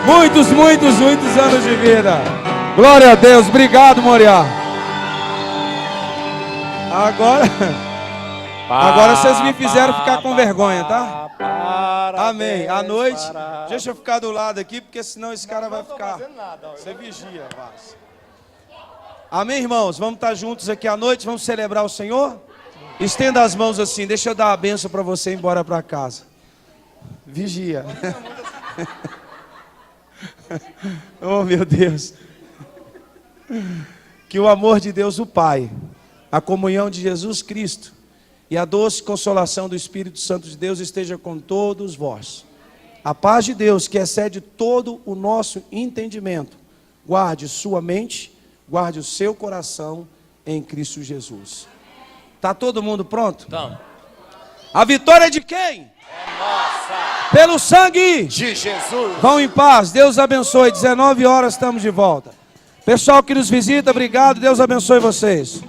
Muitos anos de vida. Glória a Deus. Obrigado, Moriá. Agora vocês me fizeram ficar com vergonha, tá? Amém. À noite, deixa eu ficar do lado aqui, porque senão esse cara vai ficar. Você vigia, Vaz. Amém, irmãos? Vamos estar juntos aqui à noite, vamos celebrar o Senhor? Estenda as mãos assim, deixa eu dar a bênção para você ir embora para casa. Vigia. Oh, meu Deus. Que o amor de Deus, o Pai, a comunhão de Jesus Cristo e a doce consolação do Espírito Santo de Deus esteja com todos vós. A paz de Deus, que excede todo o nosso entendimento, guarde sua mente, guarde o seu coração em Cristo Jesus. Tá todo mundo pronto? Então. A vitória é de quem? É nossa. Pelo sangue De Jesus. Vão em paz, Deus abençoe. 19 horas estamos de volta. Pessoal que nos visita, obrigado, Deus abençoe vocês.